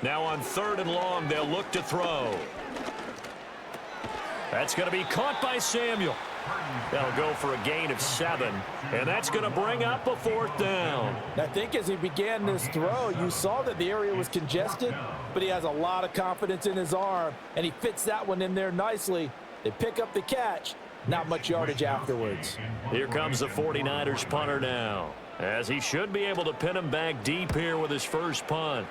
Now on 3rd and long, they'll look to throw. That's going to be caught by Samuel. They'll go for a gain of 7, and that's going to bring up a 4th down. I think as he began this throw, you saw that the area was congested, but he has a lot of confidence in his arm, and he fits that one in there nicely. They pick up the catch, not much yardage afterwards. Here comes the 49ers punter now, as he should be able to pin him back deep here with his first punt.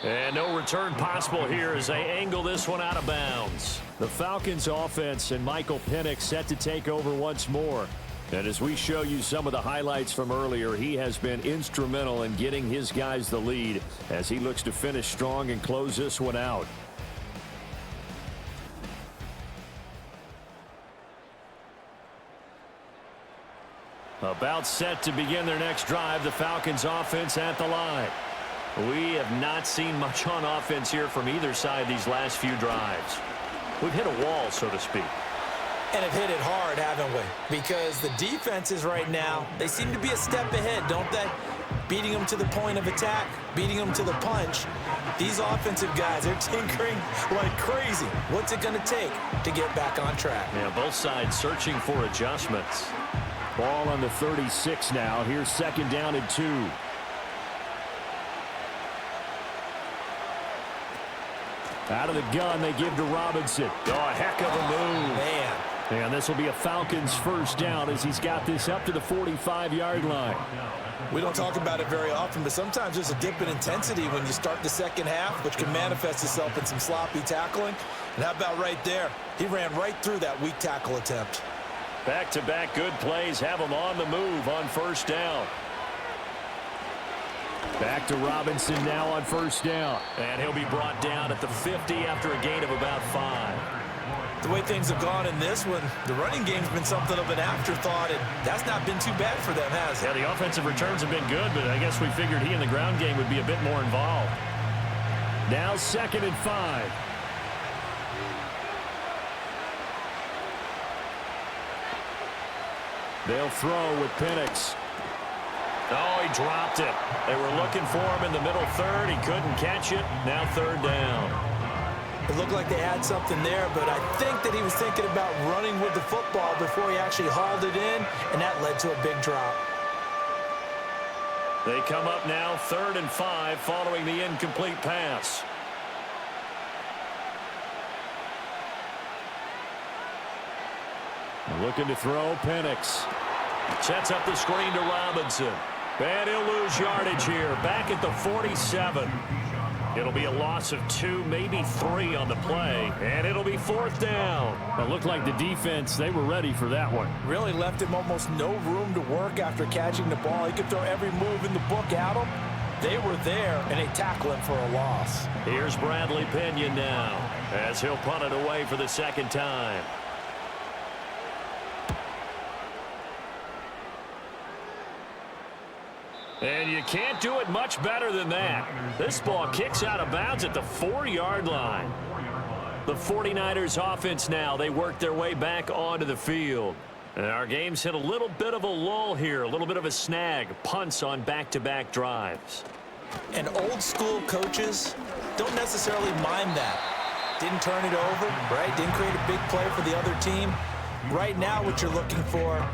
And no return possible here as they angle this one out of bounds. The Falcons offense and Michael Penix set to take over once more. And as we show you some of the highlights from earlier, he has been instrumental in getting his guys the lead as he looks to finish strong and close this one out. About set to begin their next drive, the Falcons offense at the line. We have not seen much on offense here from either side these last few drives. We've hit a wall, so to speak. And have hit it hard, haven't we? Because the defenses right now, they seem to be a step ahead, don't they? Beating them to the point of attack, beating them to the punch. These offensive guys, they're tinkering like crazy. What's it going to take to get back on track? Yeah, both sides searching for adjustments. Ball on the 36 now. Here's second down and 2. Out of the gun, they give to Robinson. Oh, a heck of a move. Man. And this will be a Falcons first down as he's got this up to the 45-yard line. We don't talk about it very often, but sometimes there's a dip in intensity when you start the second half, which can manifest itself in some sloppy tackling. And how about right there? He ran right through that weak tackle attempt. Back-to-back good plays have him on the move on first down. Back to Robinson now on first down. And he'll be brought down at the 50 after a gain of about 5. The way things have gone in this one, the running game's been something of an afterthought, and that's not been too bad for them, has it? Yeah, the offensive returns have been good, but I guess we figured he in the ground game would be a bit more involved. Now second and 5. They'll throw with Penix. Oh, he dropped it. They were looking for him in the middle third. He couldn't catch it. Now third down. It looked like they had something there, but I think that he was thinking about running with the football before he actually hauled it in, and that led to a big drop. They come up now third and 5 following the incomplete pass. Looking to throw, Penix. Sets up the screen to Robinson. And he'll lose yardage here. Back at the 47. It'll be a loss of 2, maybe 3 on the play. And it'll be fourth down. It looked like the defense, they were ready for that one. Really left him almost no room to work after catching the ball. He could throw every move in the book at him. They were there, and they tackle him for a loss. Here's Bradley Pinion now as he'll punt it away for the second time. And you can't do it much better than that. This ball kicks out of bounds at the 4-yard line. The 49ers offense now, they work their way back onto the field. And our game's hit a little bit of a lull here, a little bit of a snag. Punts on back-to-back drives. And old school coaches don't necessarily mind that. Didn't turn it over, right? Didn't create a big play for the other team. Right now what you're looking for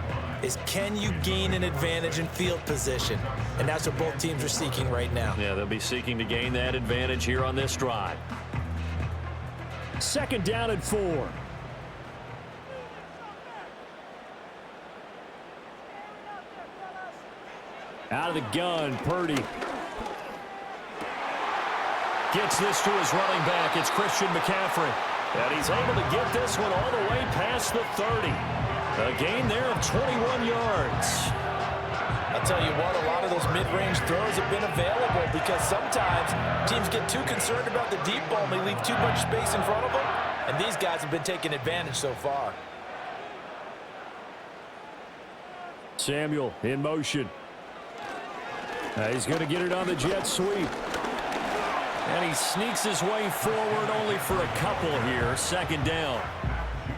is, can you gain an advantage in field position? And that's what both teams are seeking right now. Yeah, they'll be seeking to gain that advantage here on this drive. Second down and 4. Out of the gun, Purdy. Gets this to his running back. It's Christian McCaffrey. And he's able to get this one all the way past the 30. A gain there of 21 yards. I'll tell you what, a lot of those mid-range throws have been available because sometimes teams get too concerned about the deep ball and they leave too much space in front of them. And these guys have been taking advantage so far. Samuel in motion. He's going to get it on the jet sweep. And he sneaks his way forward only for a couple here. Second down.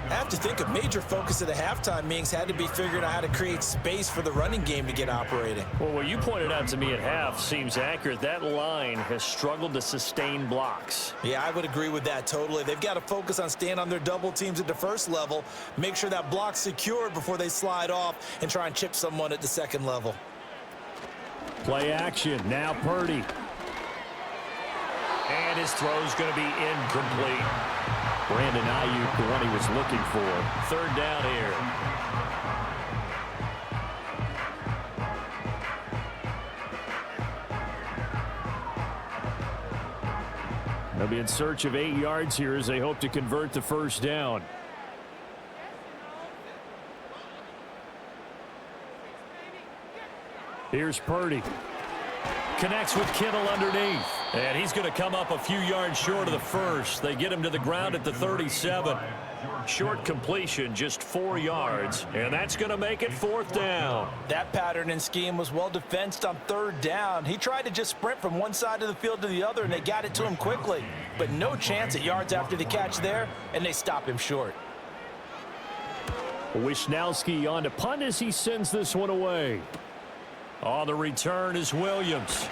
I have to think a major focus of the halftime meetings had to be figuring out how to create space for the running game to get operating. Well, what you pointed out to me at half seems accurate. That line has struggled to sustain blocks. Yeah, I would agree with that totally. They've got to focus on staying on their double teams at the first level, make sure that block's secured before they slide off and try and chip someone at the second level. Play action. Now Purdy. And his throw's going to be incomplete. Brandon Ayuk, the one he was looking for. Third down here. They'll be in search of 8 yards here as they hope to convert the first down. Here's Purdy. Connects with Kittle underneath. And he's going to come up a few yards short of the first. They get him to the ground at the 37. Short completion, just 4 yards. And that's going to make it fourth down. That pattern and scheme was well defensed on third down. He tried to just sprint from one side of the field to the other, and they got it to him quickly. But no chance at yards after the catch there, and they stop him short. Wisnowski on to punt as he sends this one away. On the return is Williams.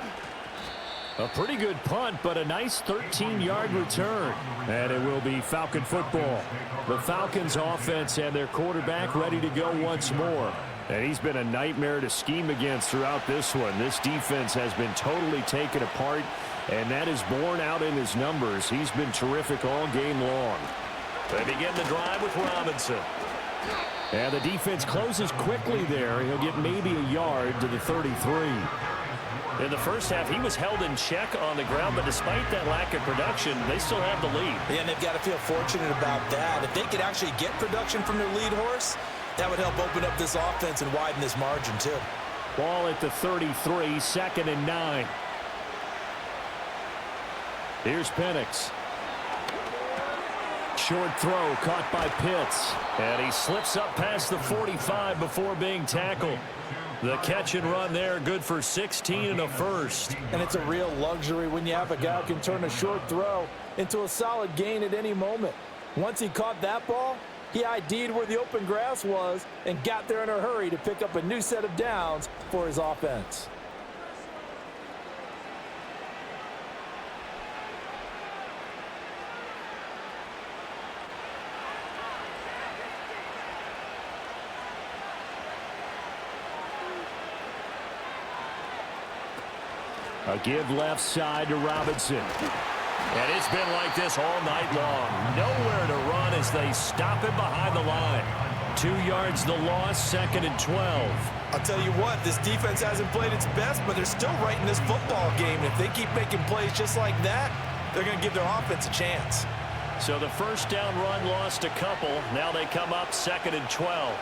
A pretty good punt, but a nice 13-yard return. And it will be Falcon football. The Falcons offense and their quarterback ready to go once more. And he's been a nightmare to scheme against throughout this one. This defense has been totally taken apart, and that is borne out in his numbers. He's been terrific all game long. They begin the drive with Robinson. And the defense closes quickly there. He'll get maybe a yard to the 33. In the first half, he was held in check on the ground, but despite that lack of production, they still have the lead. Yeah, and they've got to feel fortunate about that. If they could actually get production from their lead horse, that would help open up this offense and widen this margin, too. Ball at the 33, 2nd and 9. Here's Penix. Short throw caught by Pitts. And he slips up past the 45 before being tackled. The catch and run there, good for 16 and a first. And it's a real luxury when you have a guy who can turn a short throw into a solid gain at any moment. Once he caught that ball, he ID'd where the open grass was and got there in a hurry to pick up a new set of downs for his offense. A give left side to Robinson. And it's been like this all night long. Nowhere to run as they stop him behind the line. 2 yards the loss, 2nd and 12. I'll tell you what, this defense hasn't played its best, but they're still right in this football game. And if they keep making plays just like that, they're going to give their offense a chance. So the first down run lost a couple. Now they come up 2nd and 12.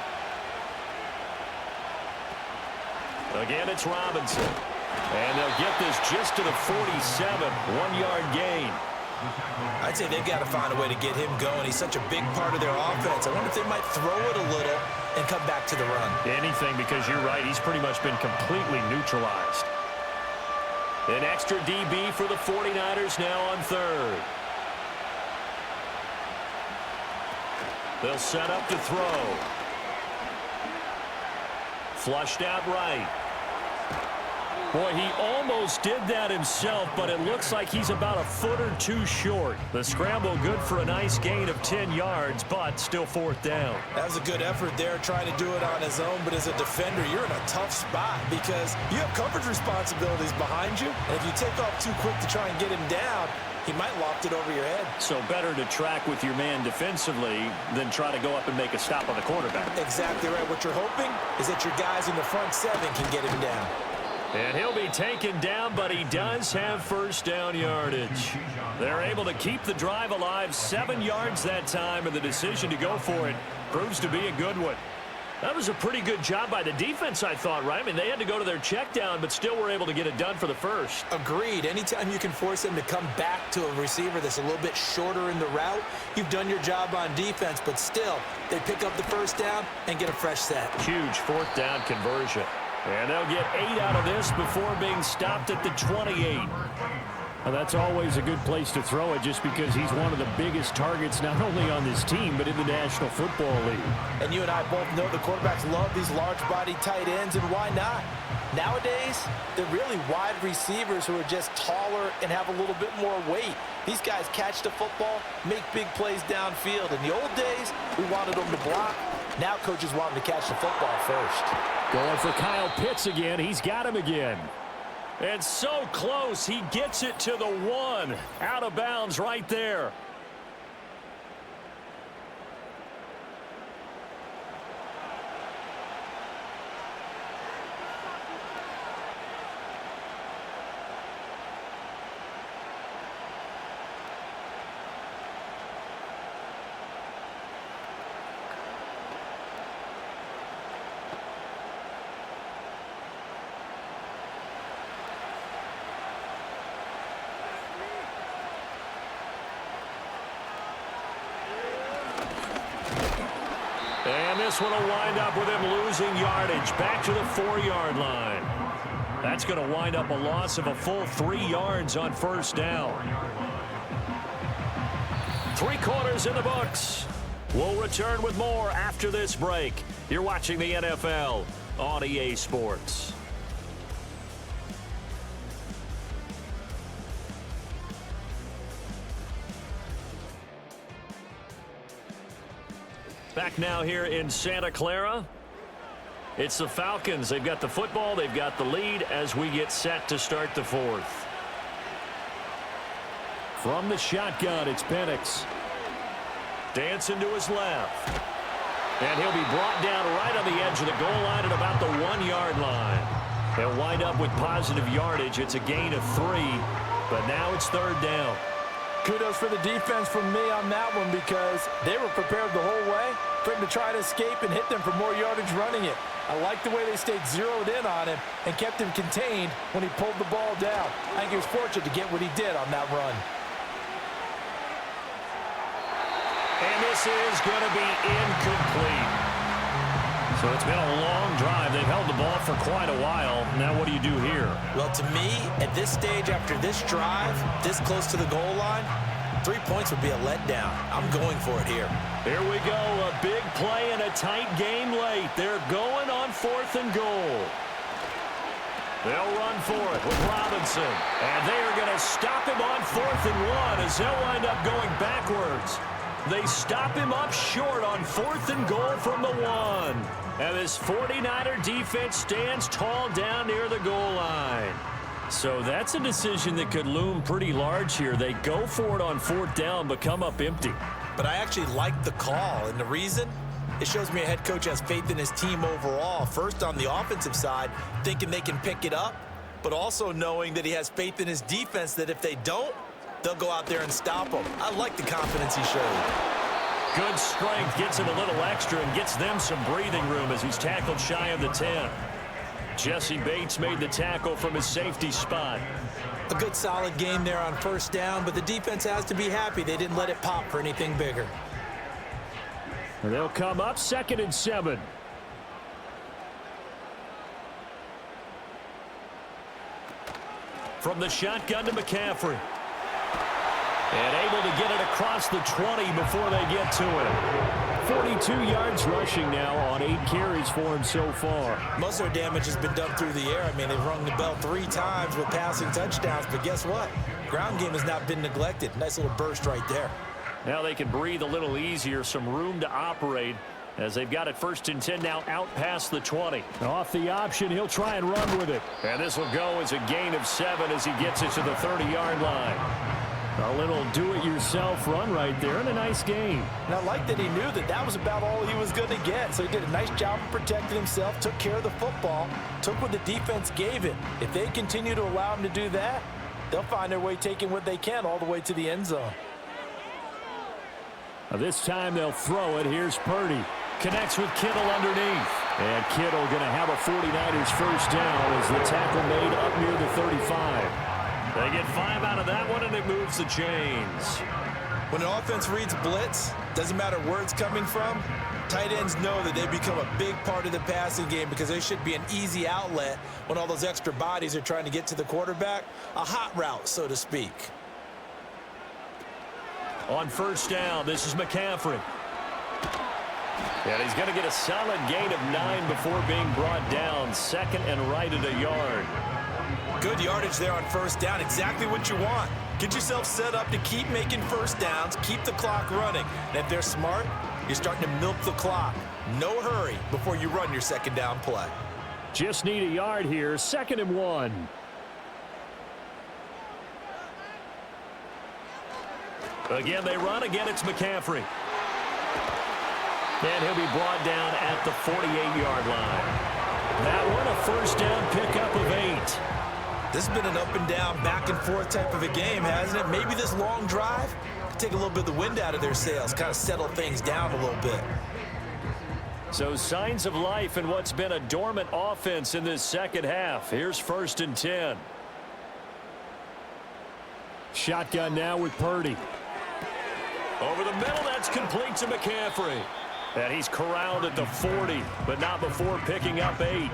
Again, it's Robinson. And they'll get this just to the 47, 1-yard gain. I'd say they've got to find a way to get him going. He's such a big part of their offense. I wonder if they might throw it a little and come back to the run. Anything, because you're right. He's pretty much been completely neutralized. An extra DB for the 49ers now on 3rd. They'll set up to throw. Flushed out right. Boy, he almost did that himself, but it looks like he's about a foot or two short. The scramble good for a nice gain of 10 yards, but still 4th down. That was a good effort there, trying to do it on his own, but as a defender, you're in a tough spot because you have coverage responsibilities behind you, and if you take off too quick to try and get him down, he might loft it over your head. So better to track with your man defensively than try to go up and make a stop on the quarterback. Exactly right. What you're hoping is that your guys in the front 7 can get him down. And he'll be taken down, but he does have first down yardage. They're able to keep the drive alive, 7 yards that time, and the decision to go for it proves to be a good one. That was a pretty good job by the defense, I thought, right? I mean, they had to go to their check down, but still were able to get it done for the first. Agreed. Anytime you can force them to come back to a receiver that's a little bit shorter in the route, you've done your job on defense, but still, they pick up the first down and get a fresh set. Huge 4th down conversion. And they'll get 8 out of this before being stopped at the 28. Well, that's always a good place to throw it just because he's one of the biggest targets not only on this team but in the National Football League. And you and I both know the quarterbacks love these large-body tight ends, and why not? Nowadays, they're really wide receivers who are just taller and have a little bit more weight. These guys catch the football, make big plays downfield. In the old days, we wanted them to block. Now coaches want them to catch the football first. Going for Kyle Pitts again. He's got him again. And so close, he gets it to the 1. Out of bounds right there. And this one will wind up with him losing yardage back to the 4-yard line. That's going to wind up a loss of a full 3 yards on first down. 3 quarters in the books. We'll return with more after this break. You're watching the NFL on EA Sports. Back now here in Santa Clara. It's the Falcons. They've got the football. They've got the lead as we get set to start the fourth. From the shotgun, it's Penix. Dancing to his left. And he'll be brought down right on the edge of the goal line at about the 1-yard line. They'll wind up with positive yardage. It's a gain of 3, but now it's third down. Kudos for the defense from me on that one because they were prepared the whole way for him to try to escape and hit them for more yardage running it. I like the way they stayed zeroed in on him and kept him contained when he pulled the ball down. I think he was fortunate to get what he did on that run. And this is going to be incomplete. So it's been a long drive. They've held the ball for quite a while. Now what do you do here? Well, to me, at this stage, after this drive, this close to the goal line, 3 points would be a letdown. I'm going for it here. Here we go. A big play and a tight game late. They're going on 4th and goal. They'll run for it with Robinson. And they are going to stop him on 4th and 1 as they'll wind up going backwards. They stop him up short on 4th and goal from the 1. And this 49er defense stands tall down near the goal line. So that's a decision that could loom pretty large here. They go for it on 4th down, but come up empty. But I actually like the call, and the reason? It shows me a head coach has faith in his team overall. First, on the offensive side, thinking they can pick it up, but also knowing that he has faith in his defense that if they don't, they'll go out there and stop him. I like the confidence he showed. Good strength, gets him a little extra and gets them some breathing room as he's tackled shy of the 10. Jesse Bates made the tackle from his safety spot. A good solid game there on 1st down, but the defense has to be happy they didn't let it pop for anything bigger. And they'll come up 2nd and 7. From the shotgun to McCaffrey. And able to get it across the 20 before they get to it. 42 yards rushing now on 8 carries for him so far. Most of their damage has been done through the air. I mean, they've rung the bell 3 times with passing touchdowns, but guess what? Ground game has not been neglected. Nice little burst right there. Now they can breathe a little easier, some room to operate as they've got it 1st and 10 now out past the 20. Off the option, he'll try and run with it. And this will go as a gain of 7 as he gets it to the 30-yard line. A little do-it-yourself run right there and a nice game. And I like that he knew that that was about all he was going to get. So he did a nice job of protecting himself, took care of the football, took what the defense gave him. If they continue to allow him to do that, they'll find their way taking what they can all the way to the end zone. This time they'll throw it. Here's Purdy. Connects with Kittle underneath. And Kittle going to have a 49ers 1st down as the tackle made up near the 35. They get 5 out of that one, and it moves the chains. When an offense reads blitz, doesn't matter where it's coming from, tight ends know that they become a big part of the passing game because they should be an easy outlet when all those extra bodies are trying to get to the quarterback. A hot route, so to speak. On 1st down, this is McCaffrey. And he's going to get a solid gain of 9 before being brought down. 2nd and right at a yard. Good yardage there on 1st down. Exactly what you want. Get yourself set up to keep making 1st downs, keep the clock running. And if they're smart, you're starting to milk the clock. No hurry before you run your 2nd down play. Just need a yard here. 2nd and 1. Again, they run. Again, it's McCaffrey. And he'll be brought down at the 48-yard line. That one, a 1st down pickup of 8. This has been an up and down, back and forth type of a game, hasn't it? Maybe this long drive could take a little bit of the wind out of their sails, kind of settle things down a little bit. So signs of life in what's been a dormant offense in this 2nd half. Here's 1st and 10. Shotgun now with Purdy. Over the middle, that's complete to McCaffrey. And he's corralled at the 40, but not before picking up 8.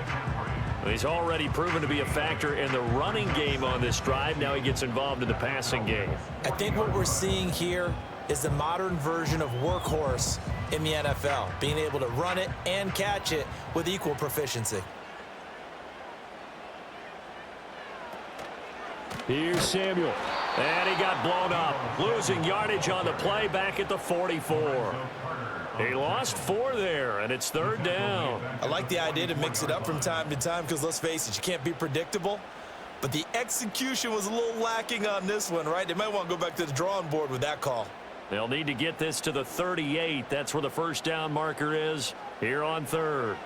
He's already proven to be a factor in the running game on this drive. Now he gets involved in the passing game. I think what we're seeing here is the modern version of workhorse in the NFL, being able to run it and catch it with equal proficiency. Here's Samuel. And he got blown up, losing yardage on the play back at the 44. He lost 4 there, and it's 3rd down. I like the idea to mix it up from time to time because, let's face it, you can't be predictable. But the execution was a little lacking on this one, right? They might want to go back to the drawing board with that call. They'll need to get this to the 38. That's where the first down marker is here on 3rd.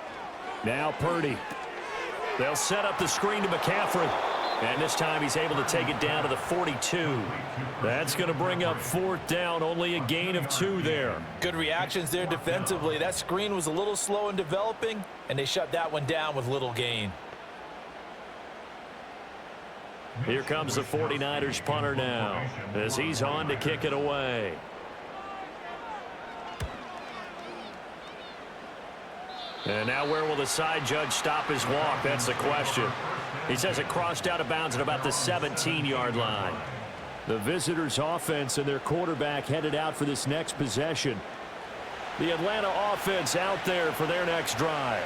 Now Purdy. They'll set up the screen to McCaffrey. And this time he's able to take it down to the 42. That's going to bring up 4th down, only a gain of 2 there. Good reactions there defensively. That screen was a little slow in developing, and they shut that one down with little gain. Here comes the 49ers punter now as he's on to kick it away. And now where will the side judge stop his walk? That's the question. He says it crossed out of bounds at about the 17-yard line. The visitors' offense and their quarterback headed out for this next possession. The Atlanta offense out there for their next drive.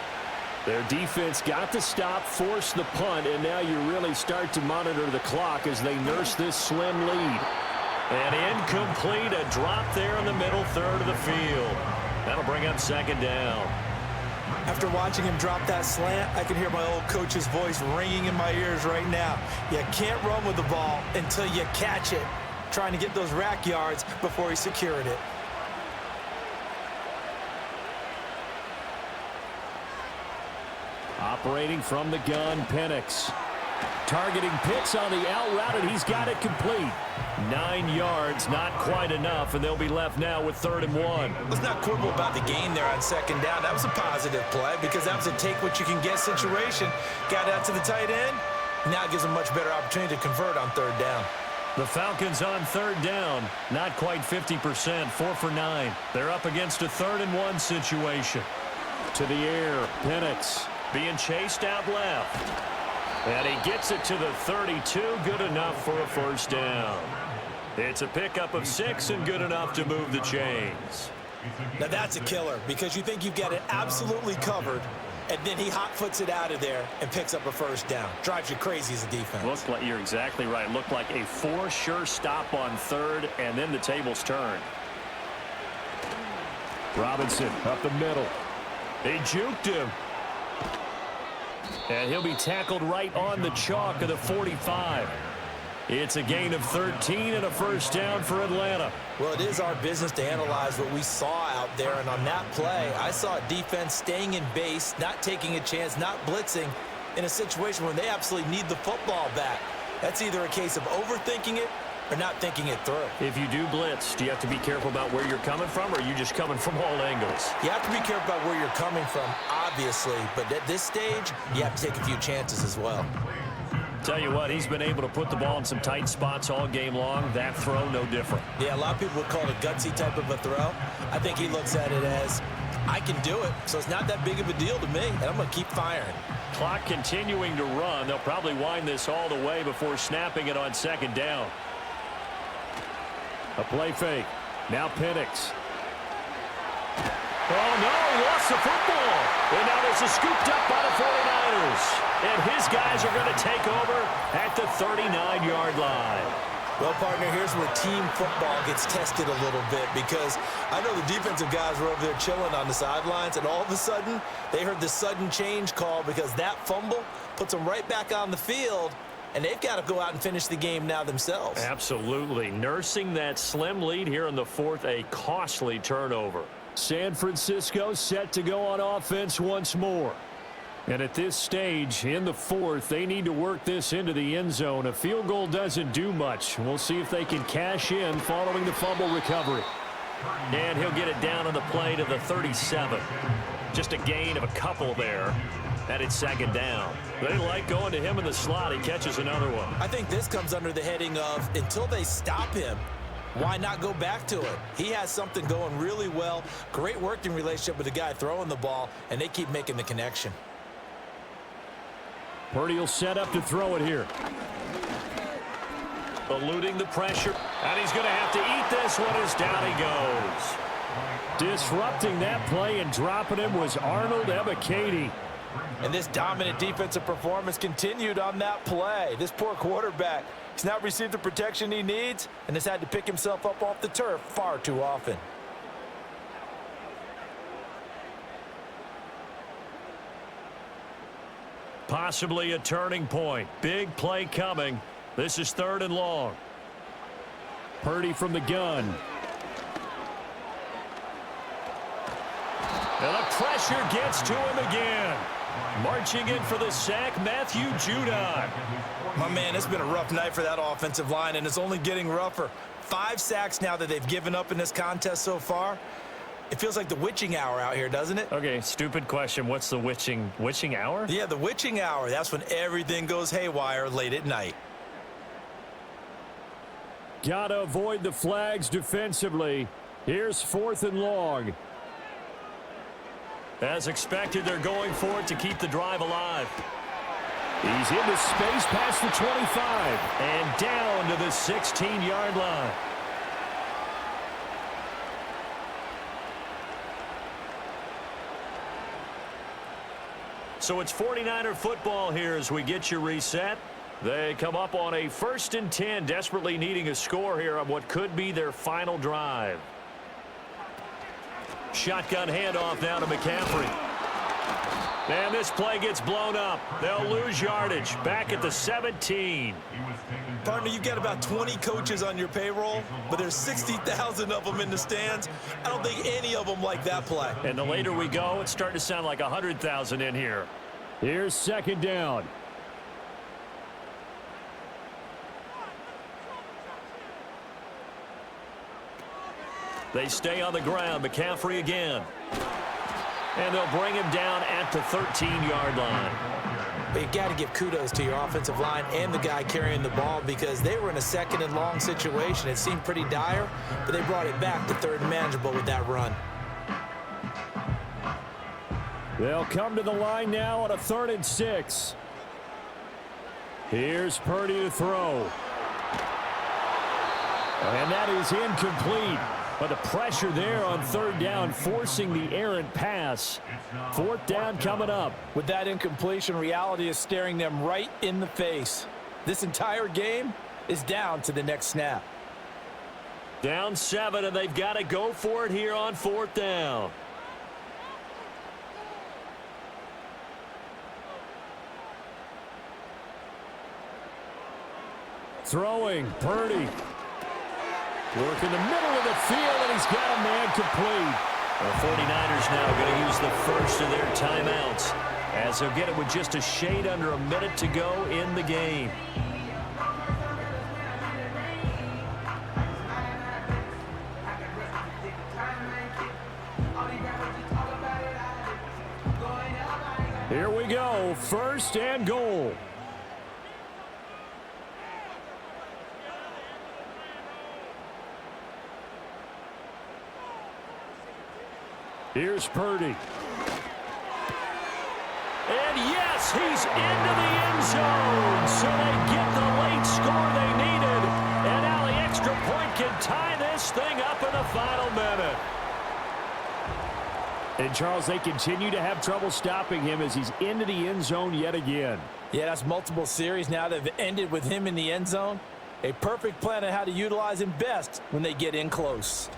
Their defense got the stop, forced the punt, and now you really start to monitor the clock as they nurse this slim lead. And incomplete, a drop there in the middle third of the field. That'll bring up 2nd down. After watching him drop that slant, I can hear my old coach's voice ringing in my ears right now. You can't run with the ball until you catch it. Trying to get those rack yards before he secured it. Operating from the gun, Penix. Targeting Pitts on the out route, and he's got it complete. 9 yards, not quite enough, and they'll be left now with 3rd and 1. Let's not quibble about the gain there on 2nd down. That was a positive play because that was a take-what-you-can-get situation. Got out to the tight end. Now it gives them a much better opportunity to convert on 3rd down. The Falcons on 3rd down, not quite 50%, 4 for 9. They're up against a 3rd and 1 situation. To the air, Penix. Being chased out left. And he gets it to the 32, good enough for a 1st down. It's a pickup of 6 and good enough to move the chains. Now that's a killer because you think you've got it absolutely covered, and then he hot-foots it out of there and picks up a 1st down. Drives you crazy as a defense. Looks like you're exactly right. Looked like a 4 sure stop on 3rd, and then the tables turned. Robinson up the middle. They juked him. And he'll be tackled right on the chalk of the 45. It's a gain of 13 and a 1st down for Atlanta. Well, it is our business to analyze what we saw out there, and on that play, I saw a defense staying in base, not taking a chance, not blitzing, in a situation where they absolutely need the football back. That's either a case of overthinking it or not thinking it through. If you do blitz, do you have to be careful about where you're coming from, or are you just coming from all angles? You have to be careful about where you're coming from, obviously, but at this stage, you have to take a few chances as well. Tell you what, he's been able to put the ball in some tight spots all game long. That throw, no different. Yeah, a lot of people would call it a gutsy type of a throw. I think he looks at it as, I can do it, so it's not that big of a deal to me, and I'm going to keep firing. Clock continuing to run. They'll probably wind this all the way before snapping it on 2nd down. A play fake. Now Penix. Oh, no, he lost the football. And now this is scooped up by the 49ers. And his guys are going to take over at the 39-yard line. Well, partner, here's where team football gets tested a little bit because I know the defensive guys were over there chilling on the sidelines, and all of a sudden, they heard the sudden change call because that fumble puts them right back on the field, and they've got to go out and finish the game now themselves. Absolutely. Nursing that slim lead here in the 4th, a costly turnover. San Francisco set to go on offense once more. And at this stage, in the 4th, they need to work this into the end zone. A field goal doesn't do much. We'll see if they can cash in following the fumble recovery. And he'll get it down on the play to the 37. Just a gain of a couple there. And it's 2nd down. They like going to him in the slot. He catches another one. I think this comes under the heading of until they stop him, why not go back to it? He has something going really well. Great working relationship with the guy throwing the ball, and they keep making the connection. Purdy will set up to throw it here. Eluding the pressure. And he's going to have to eat this one as down he goes. Disrupting that play and dropping him was Arnold Ebiketie. And this dominant defensive performance continued on that play. This poor quarterback, he's not received the protection he needs and has had to pick himself up off the turf far too often. Possibly a turning point. Big play coming. This is 3rd and long. Purdy from the gun. And the pressure gets to him again. Marching in for the sack, Matthew Judon. My man, it's been a rough night for that offensive line, and it's only getting rougher. 5 sacks now that they've given up in this contest so far. It feels like the witching hour out here, doesn't it? Okay, stupid question. What's the witching hour? Yeah, the witching hour. That's when everything goes haywire late at night. Gotta avoid the flags defensively. Here's 4th and long. As expected, they're going for it to keep the drive alive. He's into space past the 25. And down to the 16-yard line. So it's 49er football here as we get you reset. They come up on a 1st and 10, desperately needing a score here on what could be their final drive. Shotgun handoff now to McCaffrey. And this play gets blown up. They'll lose yardage. Back at the 17. Partner, you've got about 20 coaches on your payroll, but there's 60,000 of them in the stands. I don't think any of them like that play. And the later we go, it's starting to sound like 100,000 in here. Here's 2nd down. They stay on the ground. McCaffrey again. And they'll bring him down at the 13-yard line. But you got to give kudos to your offensive line and the guy carrying the ball because they were in a 2nd and long situation. It seemed pretty dire, but they brought it back to 3rd and manageable with that run. They'll come to the line now on a 3rd and 6. Here's Purdy to throw. And that is incomplete. But the pressure there on 3rd down, forcing the errant pass. 4th down coming up. With that incompletion, reality is staring them right in the face. This entire game is down to the next snap. Down 7, and they've got to go for it here on 4th down. Throwing, Purdy. Work in the middle of the field, and he's got a man complete. The 49ers now going to use the first of their timeouts as they'll get it with just a shade under a minute to go in the game. Here we go, 1st and goal. Here's Purdy. And yes, he's into the end zone. So they get the late score they needed. And now the extra point can tie this thing up in the final minute. And, Charles, they continue to have trouble stopping him as he's into the end zone yet again. Yeah, that's multiple series now that have ended with him in the end zone. A perfect plan on how to utilize him best when they get in close.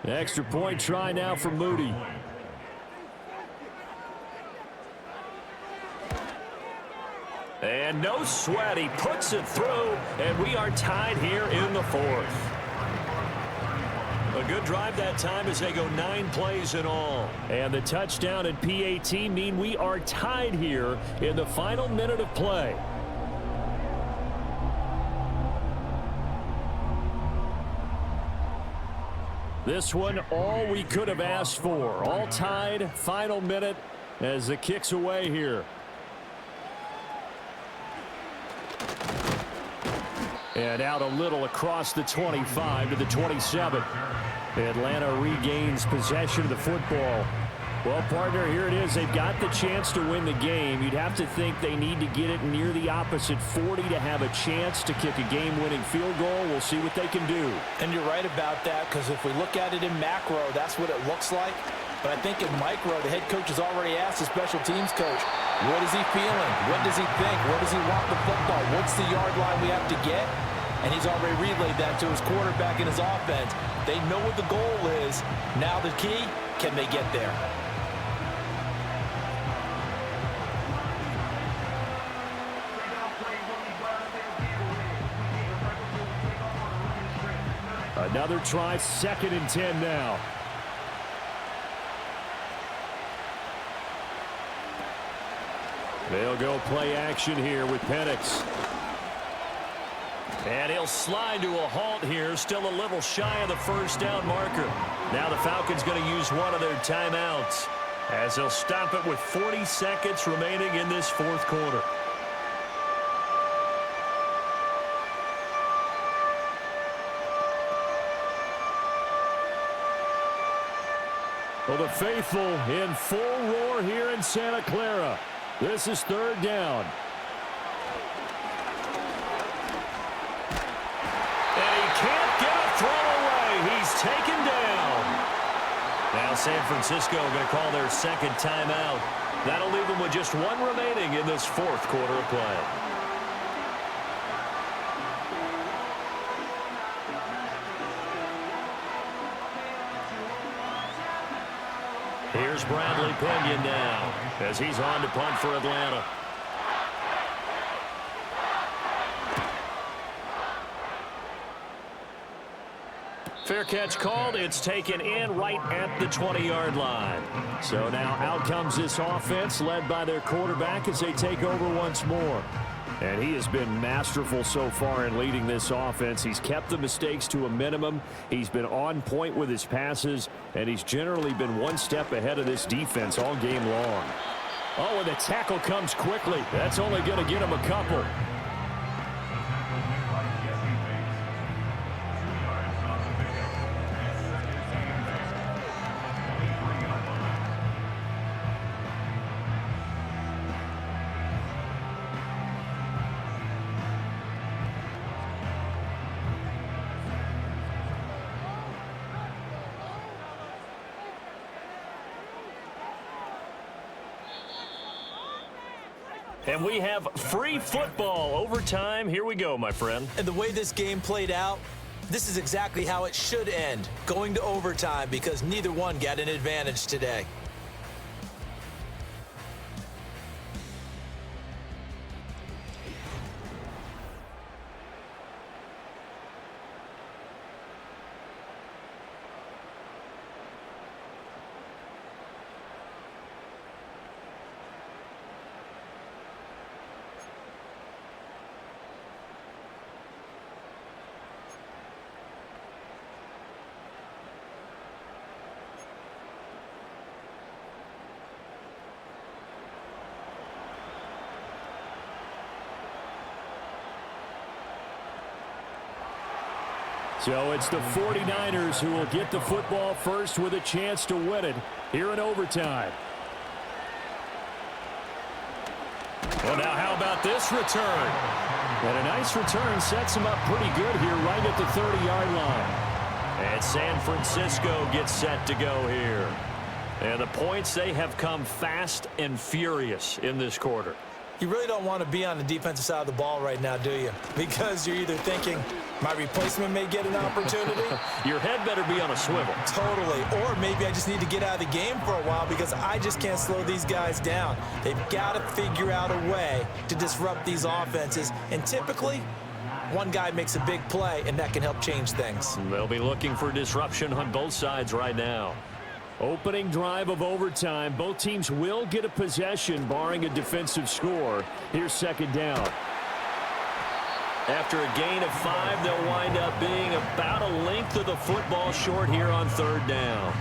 Extra point try now for Moody. And no sweat, he puts it through, and we are tied here in the 4th. A good drive that time as they go 9 plays in all. And the touchdown and PAT mean we are tied here in the final minute of play. This one, all we could have asked for. All tied, final minute as the kick's away here. And out a little across the 25 to the 27. Atlanta regains possession of the football. Well, partner, here it is. They've got the chance to win the game. You'd have to think they need to get it near the opposite 40 to have a chance to kick a game-winning field goal. We'll see what they can do. And you're right about that, because if we look at it in macro, that's what it looks like. But I think in micro, the head coach has already asked the special teams coach, what is he feeling? What does he think? Where does he want the football? What's the yard line we have to get? And he's already relayed that to his quarterback and his offense. They know what the goal is. Now the key, can they get there? Another try, 2nd and 10 now. They'll go play action here with Penix. And he'll slide to a halt here, still a little shy of the first down marker. Now the Falcons going to use one of their timeouts as they'll stop it with 40 seconds remaining in this 4th quarter. Well, the faithful in full roar here in Santa Clara. This is 3rd down. And he can't get a throw away. He's taken down. Now San Francisco going to call their 2nd timeout. That'll leave them with just 1 remaining in this 4th quarter of play. Here's Bradley Pinion now as he's on to punt for Atlanta. Fair catch called. It's taken in right at the 20-yard line. So now out comes this offense led by their quarterback as they take over once more. And he has been masterful so far in leading this offense. He's kept the mistakes to a minimum. He's been on point with his passes, and he's generally been one step ahead of this defense all game long. Oh, and the tackle comes quickly. That's only going to get him a couple. And we have free football overtime. Here we go, my friend. And the way this game played out, this is exactly how it should end, going to overtime, because neither one got an advantage today. So it's the 49ers who will get the football first with a chance to win it here in overtime. Well, now how about this return? And a nice return sets him up pretty good here right at the 30-yard line. And San Francisco gets set to go here. And the points, they have come fast and furious in this quarter. You really don't want to be on the defensive side of the ball right now, do you? Because you're either thinking, my replacement may get an opportunity. Your head better be on a swivel. Totally. Or maybe I just need to get out of the game for a while because I just can't slow these guys down. They've got to figure out a way to disrupt these offenses. And typically, one guy makes a big play, and that can help change things. They'll be looking for disruption on both sides right now. Opening drive of overtime. Both teams will get a possession, barring a defensive score. Here's 2nd down. After a gain of 5, they'll wind up being about a length of the football short here on 3rd down.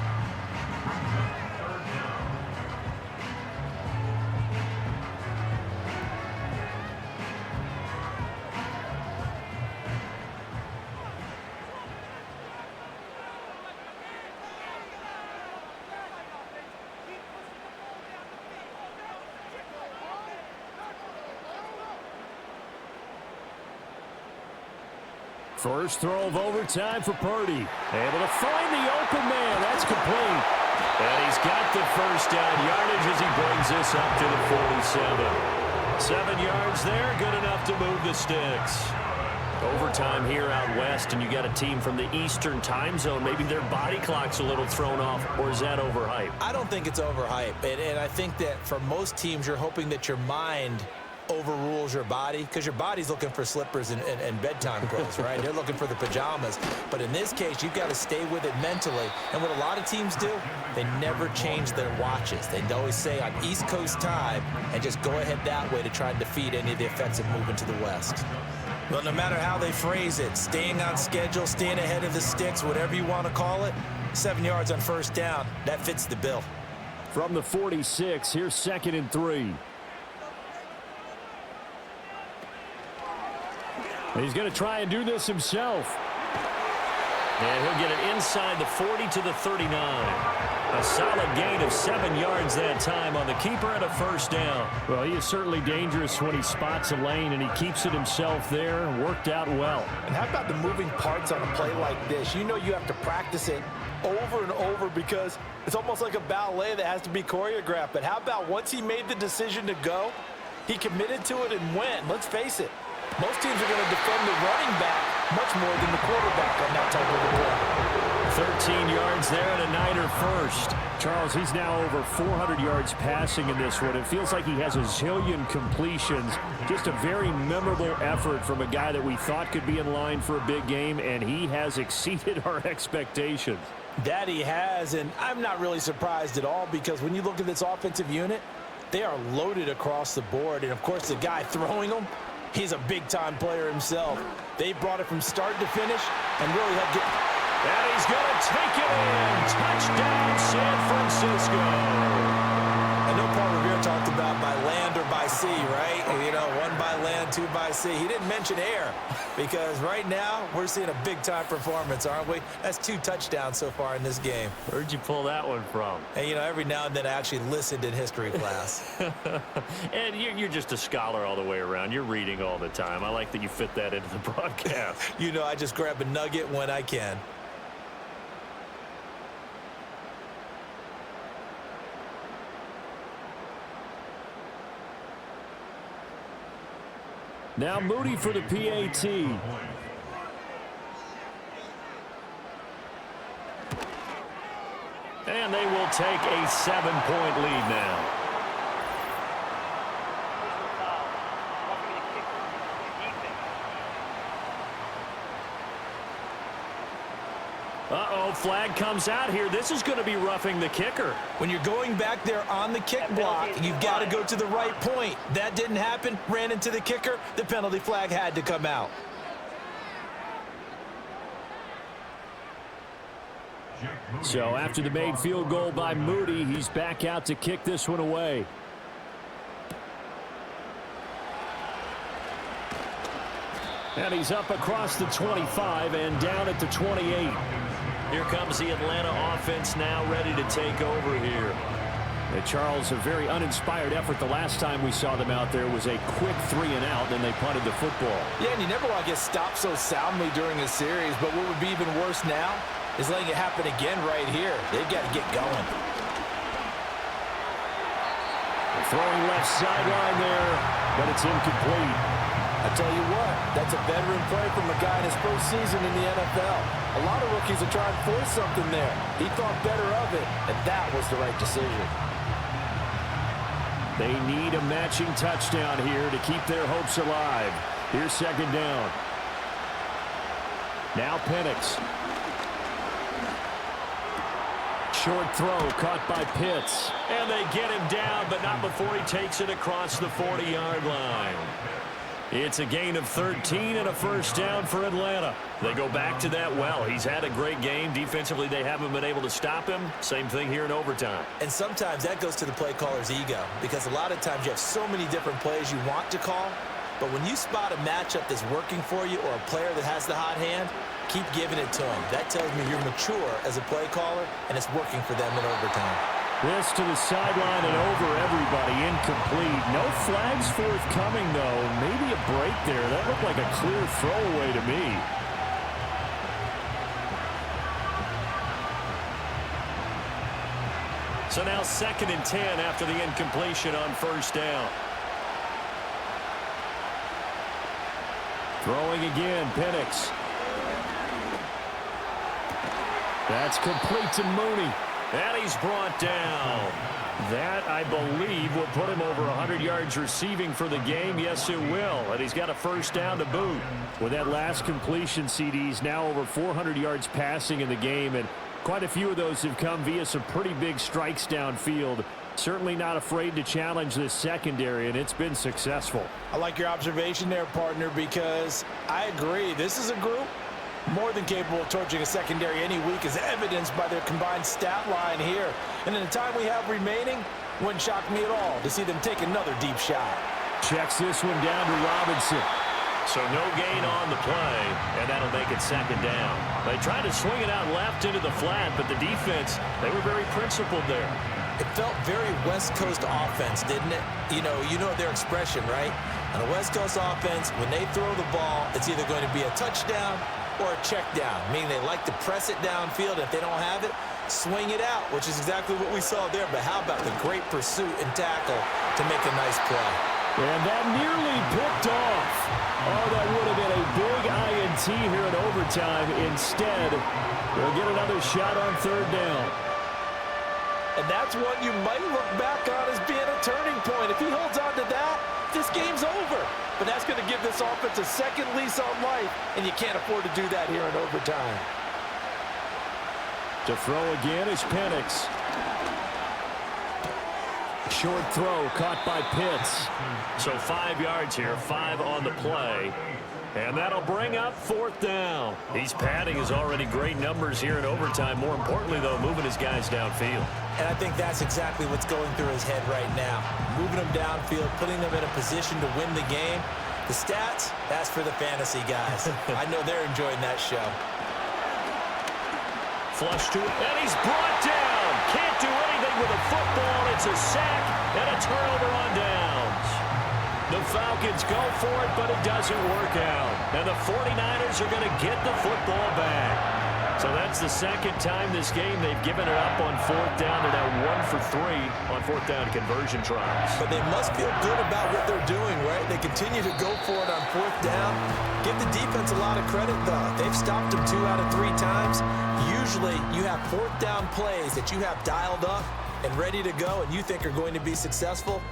First throw of overtime for Purdy. Able to find the open man. That's complete. And he's got the first down yardage as he brings this up to the 47. 7 yards there, good enough to move the sticks. Overtime here out west, and you got a team from the Eastern time zone. Maybe their body clock's a little thrown off, or is that overhyped? I don't think it's overhyped. And I think that for most teams, you're hoping that your mind overrules your body, because your body's looking for slippers and bedtime clothes, right? They're looking for the pajamas. But in this case, you've got to stay with it mentally. And what a lot of teams do, they never change their watches. They always say on East Coast time and just go ahead that way to try and defeat any of the effects of moving to the West. Well, no matter how they phrase it, staying on schedule, staying ahead of the sticks, whatever you want to call it, 7 yards on first down, that fits the bill. From the 46, here's 2nd and 3. He's going to try and do this himself. And he'll get it inside the 40 to the 39. A solid gain of 7 yards that time on the keeper and a first down. Well, he is certainly dangerous when he spots a lane, and he keeps it himself there. Worked out well. And how about the moving parts on a play like this? You know you have to practice it over and over because it's almost like a ballet that has to be choreographed. But how about once he made the decision to go, he committed to it and went. Let's face it, most teams are going to defend the running back much more than the quarterback on that type of a play. 13 yards there and a Niner first. Charles, he's now over 400 yards passing in this one. It feels like he has a zillion completions. Just a very memorable effort from a guy that we thought could be in line for a big game, and he has exceeded our expectations. That he has, and I'm not really surprised at all because when you look at this offensive unit, they are loaded across the board. And, of course, the guy throwing them, he's a big-time player himself. They brought it from start to finish and really helped get... And he's going to take it in. Touchdown, San Francisco. I know Paul Revere talked about by land or by sea, right? You know, 1 by land, 2 by sea. He didn't mention air because right now we're seeing a big-time performance, aren't we? That's 2 touchdowns so far in this game. Where'd you pull that one from? And, you know, every now and then I actually listened in history class. And you're just a scholar all the way around. You're reading all the time. I like that you fit that into the broadcast. You know, I just grab a nugget when I can. Now Moody for the PAT. And they will take a 7-point lead now. Uh-oh, flag comes out here. This is going to be roughing the kicker. When you're going back there on the kick block, you've got to go to the right point. That didn't happen. Ran into the kicker. The penalty flag had to come out. So after the made field goal by Moody, he's back out to kick this one away. And he's up across the 25 and down at the 28. Here comes the Atlanta offense now ready to take over here. Charles, a very uninspired effort. The last time we saw them out there was a quick 3 and out, then they punted the football. Yeah, and you never want to get stopped so soundly during a series, but what would be even worse now is letting it happen again right here. They've got to get going. Throwing left sideline there, but it's incomplete. I tell you what, that's a veteran play from a guy in his first season in the NFL. A lot of rookies are trying to force something there. He thought better of it, and that was the right decision. They need a matching touchdown here to keep their hopes alive. Here's 2nd down. Now Penix. Short throw caught by Pitts. And they get him down, but not before he takes it across the 40-yard line. It's a gain of 13 and a first down for Atlanta. They go back to that well. He's had a great game. Defensively, they haven't been able to stop him. Same thing here in overtime. And sometimes that goes to the play caller's ego because a lot of times you have so many different plays you want to call, but when you spot a matchup that's working for you or a player that has the hot hand, keep giving it to him. That tells me you're mature as a play caller, and it's working for them in overtime. This to the sideline and over everybody, incomplete. No flags forthcoming, though. Maybe a break there. That looked like a clear throwaway to me. So now 2nd and 10 after the incompletion on first down. Throwing again, Penix. That's complete to Mooney. And he's brought down. That, I believe, will put him over 100 yards receiving for the game. Yes, it will. And he's got a first down to boot. With that last completion, CD's now over 400 yards passing in the game, and quite a few of those have come via some pretty big strikes downfield. Certainly not afraid to challenge this secondary, and it's been successful. I like your observation there, partner, because I agree. This is a group more than capable of torching a secondary any week, as evidenced by their combined stat line here. And in the time we have remaining, wouldn't shock me at all to see them take another deep shot. Checks this one down to Robinson. So no gain on the play, and that'll make it 2nd down. They tried to swing it out left into the flat, but the defense, they were very principled there. It felt very West Coast offense, didn't it? You know their expression, right? On a West Coast offense, when they throw the ball, it's either going to be a touchdown or a check down, meaning they like to press it downfield. If they don't have it, swing it out, which is exactly what we saw there. But how about the great pursuit and tackle to make a nice play? And that nearly picked off. Oh, that would have been a big INT here in overtime. Instead, they'll get another shot on 3rd down. And that's what you might look back on as being a turning point. If he holds on to that, this game's over. But that's going to give this offense a second lease on life, and you can't afford to do that here in overtime. To throw again is Penix. Short throw caught by Pitts. So 5 yards here, 5 on the play. And that'll bring up 4th down. He's padding his already great numbers here in overtime. More importantly, though, moving his guys downfield. And I think that's exactly what's going through his head right now. Moving them downfield, putting them in a position to win the game. The stats, that's for the fantasy guys. I know they're enjoying that show. Flush to it, and he's brought down. Can't do anything with a football. It's a sack and a turnover on downs. The Falcons go for it, but it doesn't work out. And the 49ers are going to get the football back. So that's the 2nd time this game they've given it up on 4th down. They're now 1 for 3 on 4th down conversion tries. But they must feel good about what they're doing, right? They continue to go for it on 4th down. Give the defense a lot of credit, though. They've stopped them 2 out of 3 times. Usually you have 4th down plays that you have dialed up and ready to go and you think are going to be successful.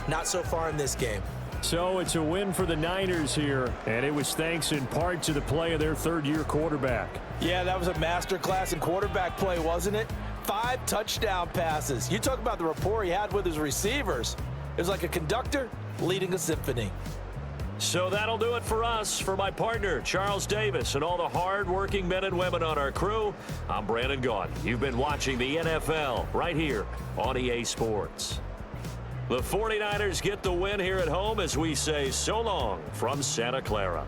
Not so far in this game. So it's a win for the Niners here, and it was thanks in part to the play of their 3rd-year quarterback. Yeah, that was a masterclass in quarterback play, wasn't it? 5 touchdown passes. You talk about the rapport he had with his receivers. It was like a conductor leading a symphony. So that'll do it for us. For my partner, Charles Davis, and all the hard-working men and women on our crew, I'm Brandon Gaudin. You've been watching the NFL right here on EA Sports. The 49ers get the win here at home as we say so long from Santa Clara.